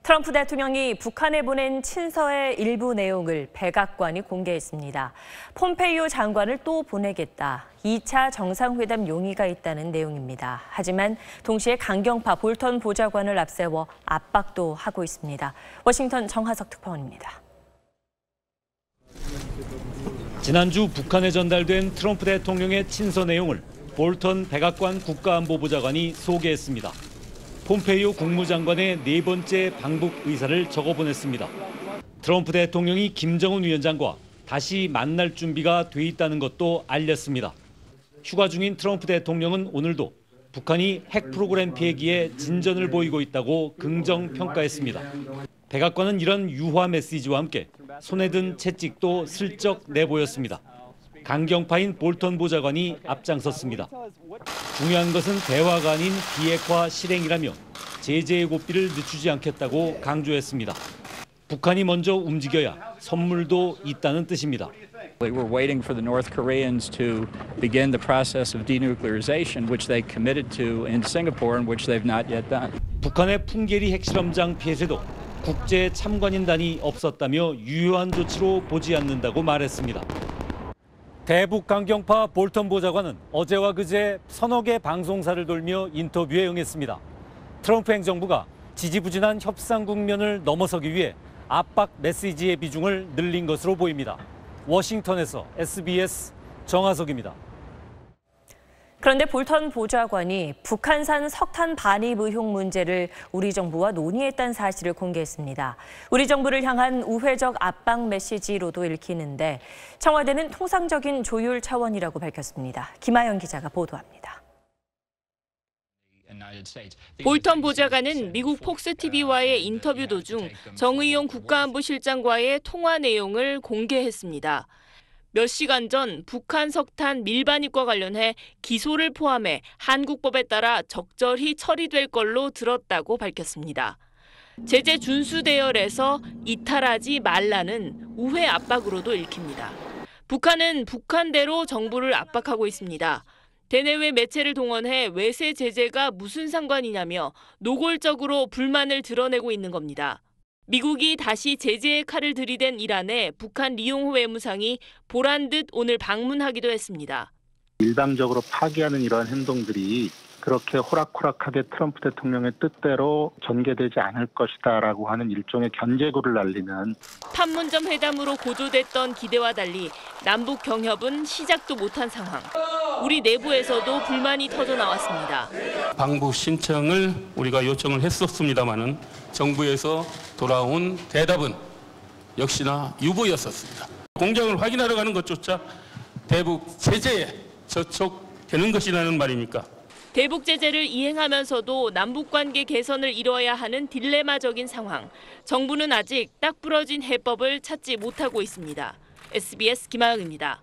트럼프 대통령이 북한에 보낸 친서의 일부 내용을 백악관이 공개했습니다. 폼페이오 장관을 또 보내겠다. 2차 정상회담 용의가 있다는 내용입니다. 하지만 동시에 강경파 볼턴 보좌관을 앞세워 압박도 하고 있습니다. 워싱턴 정하석 특파원입니다. 지난주 북한에 전달된 트럼프 대통령의 친서 내용을 볼턴 백악관 국가안보보좌관이 소개했습니다. 폼페이오 국무장관의 네 번째 방북 의사를 적어보냈습니다. 트럼프 대통령이 김정은 위원장과 다시 만날 준비가 돼 있다는 것도 알렸습니다. 휴가 중인 트럼프 대통령은 오늘도 북한이 핵 프로그램 폐기에 진전을 보이고 있다고 긍정 평가했습니다. 백악관은 이런 유화 메시지와 함께 손에 든 채찍도 슬쩍 내보였습니다. 강경파인 볼턴 보좌관이 앞장섰습니다. 중요한 것은 대화가 아닌 비핵화 실행이라며 제재의 고삐를 늦추지 않겠다고 강조했습니다. 북한이 먼저 움직여야 선물도 있다는 뜻입니다. We're waiting for the North Koreans to begin the process of denuclearization, which they committed to in Singapore and which they've not yet done. 북한의 풍계리 핵실험장 폐쇄도 국제 참관인단이 없었다며 유효한 조치로 보지 않는다고 말했습니다. 대북 강경파 볼턴 보좌관은 어제와 그제 서너 개 방송사를 돌며 인터뷰에 응했습니다. 트럼프 행정부가 지지부진한 협상 국면을 넘어서기 위해 압박 메시지의 비중을 늘린 것으로 보입니다. 워싱턴에서 SBS 정하석입니다. 그런데 볼턴 보좌관이 북한산 석탄 반입 의혹 문제를 우리 정부와 논의했다는 사실을 공개했습니다. 우리 정부를 향한 우회적 압박 메시지로도 읽히는데 청와대는 통상적인 조율 차원이라고 밝혔습니다. 김아연 기자가 보도합니다. 볼턴 보좌관은 미국 폭스TV와의 인터뷰 도중 정의용 국가안보실장과의 통화 내용을 공개했습니다. 몇 시간 전 북한 석탄 밀반입과 관련해 기소를 포함해 한국법에 따라 적절히 처리될 걸로 들었다고 밝혔습니다. 제재 준수 대열에서 이탈하지 말라는 우회 압박으로도 읽힙니다. 북한은 북한대로 정부를 압박하고 있습니다. 대내외 매체를 동원해 외세 제재가 무슨 상관이냐며 노골적으로 불만을 드러내고 있는 겁니다. 미국이 다시 제재의 칼을 들이댄 이란에 북한 리용호 외무상이 보란 듯 오늘 방문하기도 했습니다. 일방적으로 파기하는 이러한 행동들이 그렇게 호락호락하게 트럼프 대통령의 뜻대로 전개되지 않을 것이다라고 하는 일종의 견제구를 날리는 판문점 회담으로 고조됐던 기대와 달리 남북 경협은 시작도 못한 상황. 우리 내부에서도 불만이 터져 나왔습니다. 방북 신청을 우리가 요청을 했었습니다마는 정부에서 돌아온 대답은 역시나 유보였었습니다. 공장을 확인하러 가는 것조차 대북 제재에 저촉되는 것이라는 말입니까? 대북 제재를 이행하면서도 남북관계 개선을 이뤄야 하는 딜레마적인 상황. 정부는 아직 딱 부러진 해법을 찾지 못하고 있습니다. SBS 김아영입니다.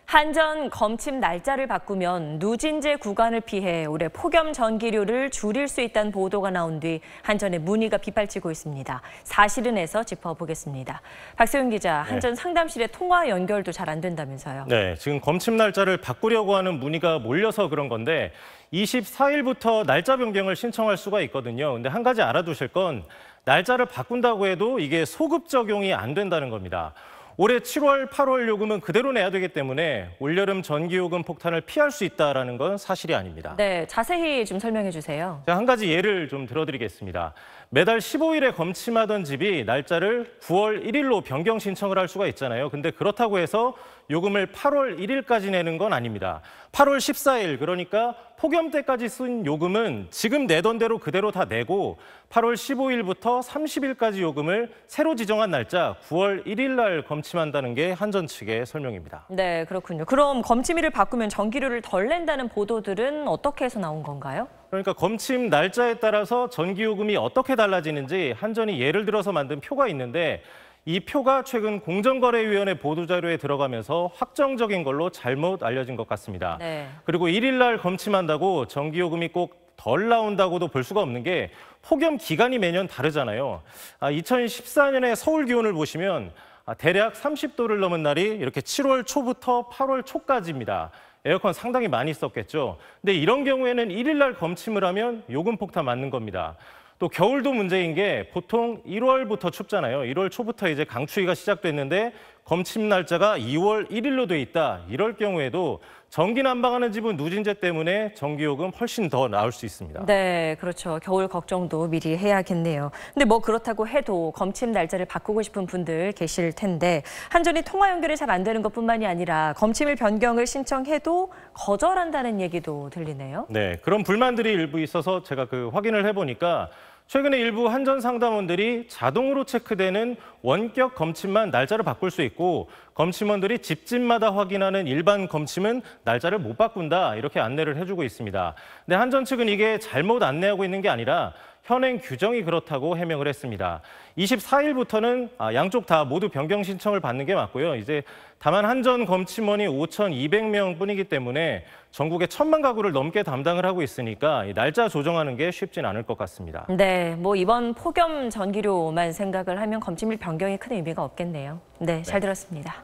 한전 검침 날짜를 바꾸면 누진제 구간을 피해 올해 폭염 전기료를 줄일 수 있다는 보도가 나온 뒤 한전의 문의가 빗발치고 있습니다. 사실은에서 짚어보겠습니다. 박세훈 기자, 한전 상담실의 통화 연결도 잘 안 된다면서요? 네, 지금 검침 날짜를 바꾸려고 하는 문의가 몰려서 그런 건데 24일부터 날짜 변경을 신청할 수가 있거든요. 근데 한 가지 알아두실 건 날짜를 바꾼다고 해도 이게 소급 적용이 안 된다는 겁니다. 올해 7월, 8월 요금은 그대로 내야 되기 때문에 올여름 전기요금 폭탄을 피할 수 있다는 건 사실이 아닙니다. 네, 자세히 좀 설명해 주세요. 제가 한 가지 예를 좀 들어드리겠습니다. 매달 15일에 검침하던 집이 날짜를 9월 1일로 변경 신청을 할 수가 있잖아요. 근데 그렇다고 해서 요금을 8월 1일까지 내는 건 아닙니다. 8월 14일, 그러니까 폭염 때까지 쓴 요금은 지금 내던 대로 그대로 다 내고 8월 15일부터 30일까지 요금을 새로 지정한 날짜 9월 1일 날 검침한다는 게 한전 측의 설명입니다. 네, 그렇군요. 그럼 검침일을 바꾸면 전기료를 덜 낸다는 보도들은 어떻게 해서 나온 건가요? 그러니까 검침 날짜에 따라서 전기요금이 어떻게 달라지는지 한전이 예를 들어서 만든 표가 있는데 이 표가 최근 공정거래위원회 보도자료에 들어가면서 확정적인 걸로 잘못 알려진 것 같습니다. 네. 그리고 1일 날 검침한다고 전기요금이 꼭 덜 나온다고도 볼 수가 없는 게 폭염 기간이 매년 다르잖아요. 2014년에 서울 기온을 보시면 대략 30도를 넘은 날이 이렇게 7월 초부터 8월 초까지입니다. 에어컨 상당히 많이 썼겠죠. 근데 이런 경우에는 1일 날 검침을 하면 요금 폭탄 맞는 겁니다. 또 겨울도 문제인 게 보통 1월부터 춥잖아요. 1월 초부터 이제 강추위가 시작됐는데 검침 날짜가 2월 1일로 돼 있다. 이럴 경우에도 전기 난방하는 집은 누진제 때문에 전기요금 훨씬 더 나올 수 있습니다. 네, 그렇죠. 겨울 걱정도 미리 해야겠네요. 근데 뭐 그렇다고 해도 검침 날짜를 바꾸고 싶은 분들 계실 텐데 한전이 통화 연결이 잘 안 되는 것뿐만이 아니라 검침일 변경을 신청해도 거절한다는 얘기도 들리네요. 네, 그런 불만들이 일부 있어서 제가 확인을 해보니까 최근에 일부 한전 상담원들이 자동으로 체크되는 원격 검침만 날짜를 바꿀 수 있고 검침원들이 집집마다 확인하는 일반 검침은 날짜를 못 바꾼다 이렇게 안내를 해주고 있습니다. 근데 한전 측은 이게 잘못 안내하고 있는 게 아니라 현행 규정이 그렇다고 해명을 했습니다. 24일부터는 양쪽 다 모두 변경 신청을 받는 게 맞고요. 이제 다만 한전 검침원이 5,200명 뿐이기 때문에 전국에 1,000만 가구를 넘게 담당을 하고 있으니까 날짜 조정하는 게 쉽진 않을 것 같습니다. 네, 뭐 이번 폭염 전기료만 생각을 하면 검침일 변경이 큰 의미가 없겠네요. 네, 잘 들었습니다.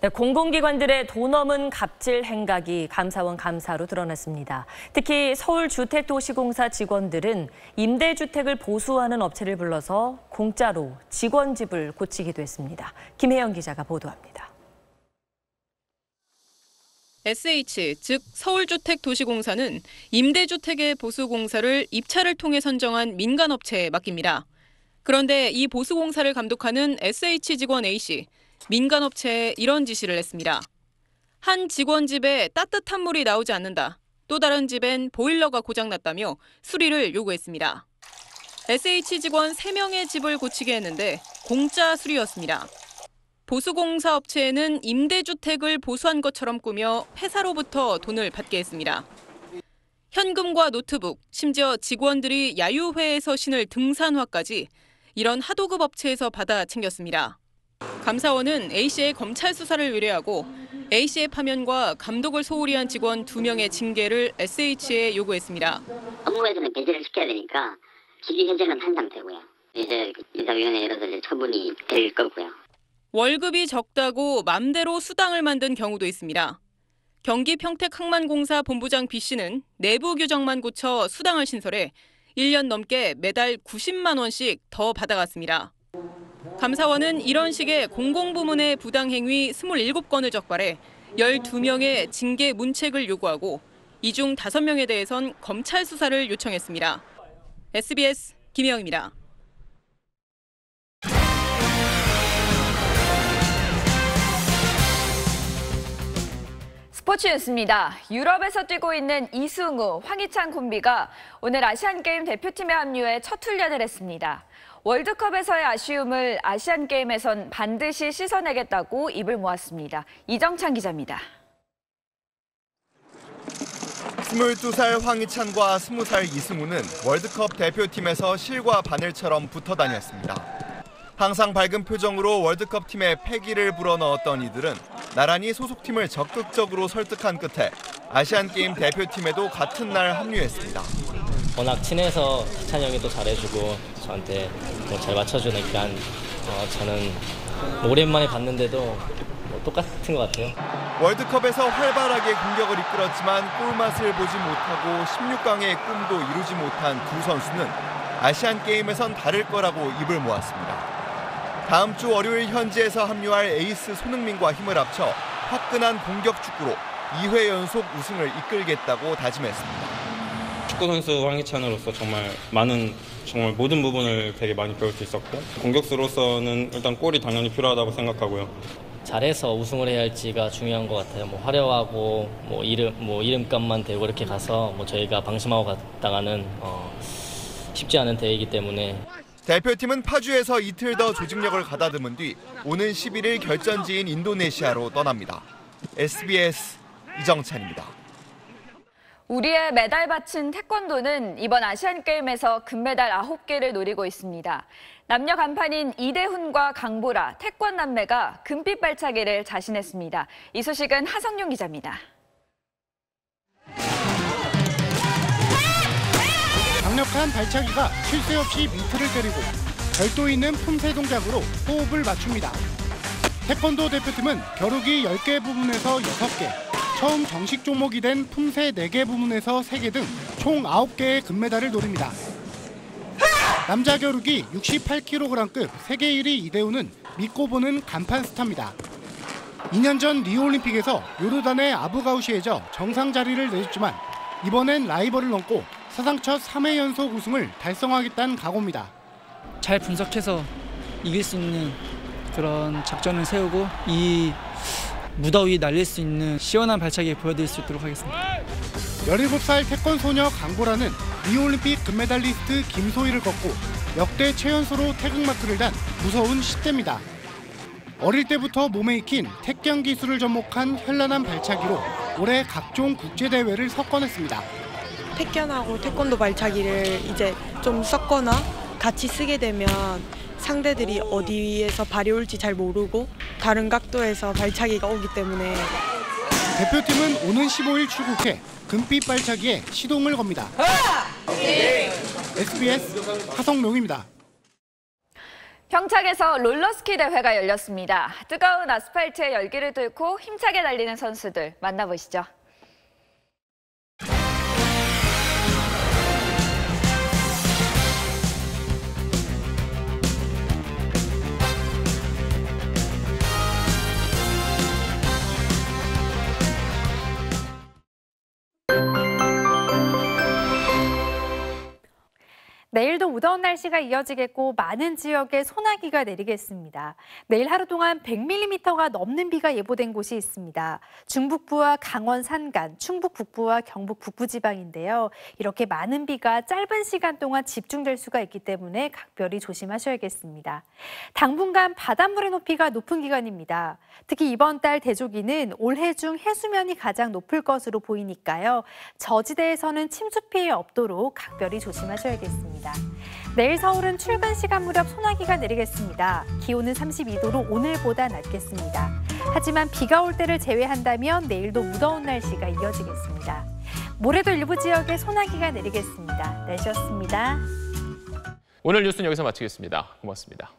네, 공공기관들의 돈 없는 갑질 행각이 감사원 감사로 드러났습니다. 특히 서울주택도시공사 직원들은 임대주택을 보수하는 업체를 불러서 공짜로 직원 집을 고치기도 했습니다. 김혜영 기자가 보도합니다. SH, 즉 서울주택도시공사는 임대주택의 보수공사를 입찰을 통해 선정한 민간업체에 맡깁니다. 그런데 이 보수공사를 감독하는 SH 직원 A씨, 민간업체에 이런 지시를 했습니다. 한 직원 집에 따뜻한 물이 나오지 않는다. 또 다른 집엔 보일러가 고장났다며 수리를 요구했습니다. SH 직원 3명의 집을 고치게 했는데 공짜 수리였습니다. 보수공사 업체에는 임대주택을 보수한 것처럼 꾸며 회사로부터 돈을 받게 했습니다. 현금과 노트북, 심지어 직원들이 야유회에서 신을 등산화까지 이런 하도급 업체에서 받아 챙겼습니다. 감사원은 A씨의 검찰 수사를 의뢰하고 A씨의 파면과 감독을 소홀히 한 직원 2명의 징계를 SH에 요구했습니다. 업무에서는 배제를 시켜야 되니까 지금 현재는 한 상태고요. 이제 인사위원회에서 이제 처분이 될 거고요. 월급이 적다고 맘대로 수당을 만든 경우도 있습니다. 경기 평택항만공사 본부장 B씨는 내부 규정만 고쳐 수당을 신설해 1년 넘게 매달 90만 원씩 더 받아갔습니다. 감사원은 이런 식의 공공부문의 부당행위 27건을 적발해 12명의 징계 문책을 요구하고 이 중 5명에 대해선 검찰 수사를 요청했습니다. SBS 김혜영입니다. 스포츠 뉴스입니다. 유럽에서 뛰고 있는 이승우, 황희찬 콤비가 오늘 아시안게임 대표팀에 합류해 첫 훈련을 했습니다. 월드컵에서의 아쉬움을 아시안게임에선 반드시 씻어내겠다고 입을 모았습니다. 이정찬 기자입니다. 22살 황희찬과 20살 이승우는 월드컵 대표팀에서 실과 바늘처럼 붙어 다녔습니다. 항상 밝은 표정으로 월드컵 팀에 패기를 불어넣었던 이들은 나란히 소속팀을 적극적으로 설득한 끝에 아시안게임 대표팀에도 같은 날 합류했습니다. 워낙 친해서 희찬이 형이 또 잘해주고 저한테 잘 맞춰주니까 저는 오랜만에 봤는데도 똑같은 것 같아요. 월드컵에서 활발하게 공격을 이끌었지만 골맛을 보지 못하고 16강의 꿈도 이루지 못한 두 선수는 아시안게임에선 다를 거라고 입을 모았습니다. 다음 주 월요일 현지에서 합류할 에이스 손흥민과 힘을 합쳐 화끈한 공격 축구로 2회 연속 우승을 이끌겠다고 다짐했습니다. 축구 선수 황희찬으로서 정말 모든 부분을 되게 많이 배울 수 있었고 공격수로서는 일단 골이 당연히 필요하다고 생각하고요. 잘해서 우승을 해야 할지가 중요한 것 같아요. 화려하고 이름값만 대고 이렇게 가서 저희가 방심하고 갔다가는 쉽지 않은 대회이기 때문에. 대표팀은 파주에서 이틀 더 조직력을 가다듬은 뒤 오는 11일 결전지인 인도네시아로 떠납니다. SBS 이정찬입니다. 우리의 메달밭인 태권도는 이번 아시안게임에서 금메달 9개를 노리고 있습니다. 남녀 간판인 이대훈과 강보라, 태권남매가 금빛 발차기를 자신했습니다. 이 소식은 하성룡 기자입니다. 강력한 발차기가 쉴 새 없이 미트를 때리고 별도 있는 품새 동작으로 호흡을 맞춥니다. 태권도 대표팀은 겨루기 10개 부문에서 6개, 처음 정식 종목이 된 품새 4개 부문에서 3개 등 총 9개의 금메달을 노립니다. 남자 겨루기 68kg급 세계 1위 이대훈은 믿고 보는 간판 스타입니다. 2년 전 리우올림픽에서 요르단의 아부가우시에져 정상 자리를 내줬지만 이번엔 라이벌을 넘고 사상 첫 3회 연속 우승을 달성하겠다는 각오입니다. 잘 분석해서 이길 수 있는 그런 작전을 세우고 이 무더위 날릴 수 있는 시원한 발차기 보여드릴 수 있도록 하겠습니다. 17살 태권 소녀 강보라는 리우올림픽 금메달리스트 김소희를 꺾고 역대 최연소로 태극마크를 단 무서운 10대입니다. 어릴 때부터 몸에 익힌 태권 기술을 접목한 현란한 발차기로 올해 각종 국제대회를 석권했습니다. 태권하고 태권도 발차기를 이제 좀 섞거나 같이 쓰게 되면 상대들이 어디에서 발이 올지 잘 모르고 다른 각도에서 발차기가 오기 때문에 대표팀은 오는 15일 출국해 금빛 발차기에 시동을 겁니다. SBS 하성룡입니다. 평창에서 롤러스키 대회가 열렸습니다. 뜨거운 아스팔트에 열기를 뚫고 힘차게 달리는 선수들 만나보시죠. 내일도 무더운 날씨가 이어지겠고 많은 지역에 소나기가 내리겠습니다. 내일 하루 동안 100mm가 넘는 비가 예보된 곳이 있습니다. 중북부와 강원 산간, 충북 북부와 경북 북부 지방인데요. 이렇게 많은 비가 짧은 시간 동안 집중될 수가 있기 때문에 각별히 조심하셔야겠습니다. 당분간 바닷물의 높이가 높은 기간입니다. 특히 이번 달 대조기는 올해 중 해수면이 가장 높을 것으로 보이니까요. 저지대에서는 침수 피해 없도록 각별히 조심하셔야겠습니다. 내일 서울은 출근 시간 무렵 소나기가 내리겠습니다. 기온은 32도로 오늘보다 낮겠습니다. 하지만 비가 올 때를 제외한다면 내일도 무더운 날씨가 이어지겠습니다. 모레도 일부 지역에 소나기가 내리겠습니다. 날씨였습니다. 오늘 뉴스는 여기서 마치겠습니다. 고맙습니다.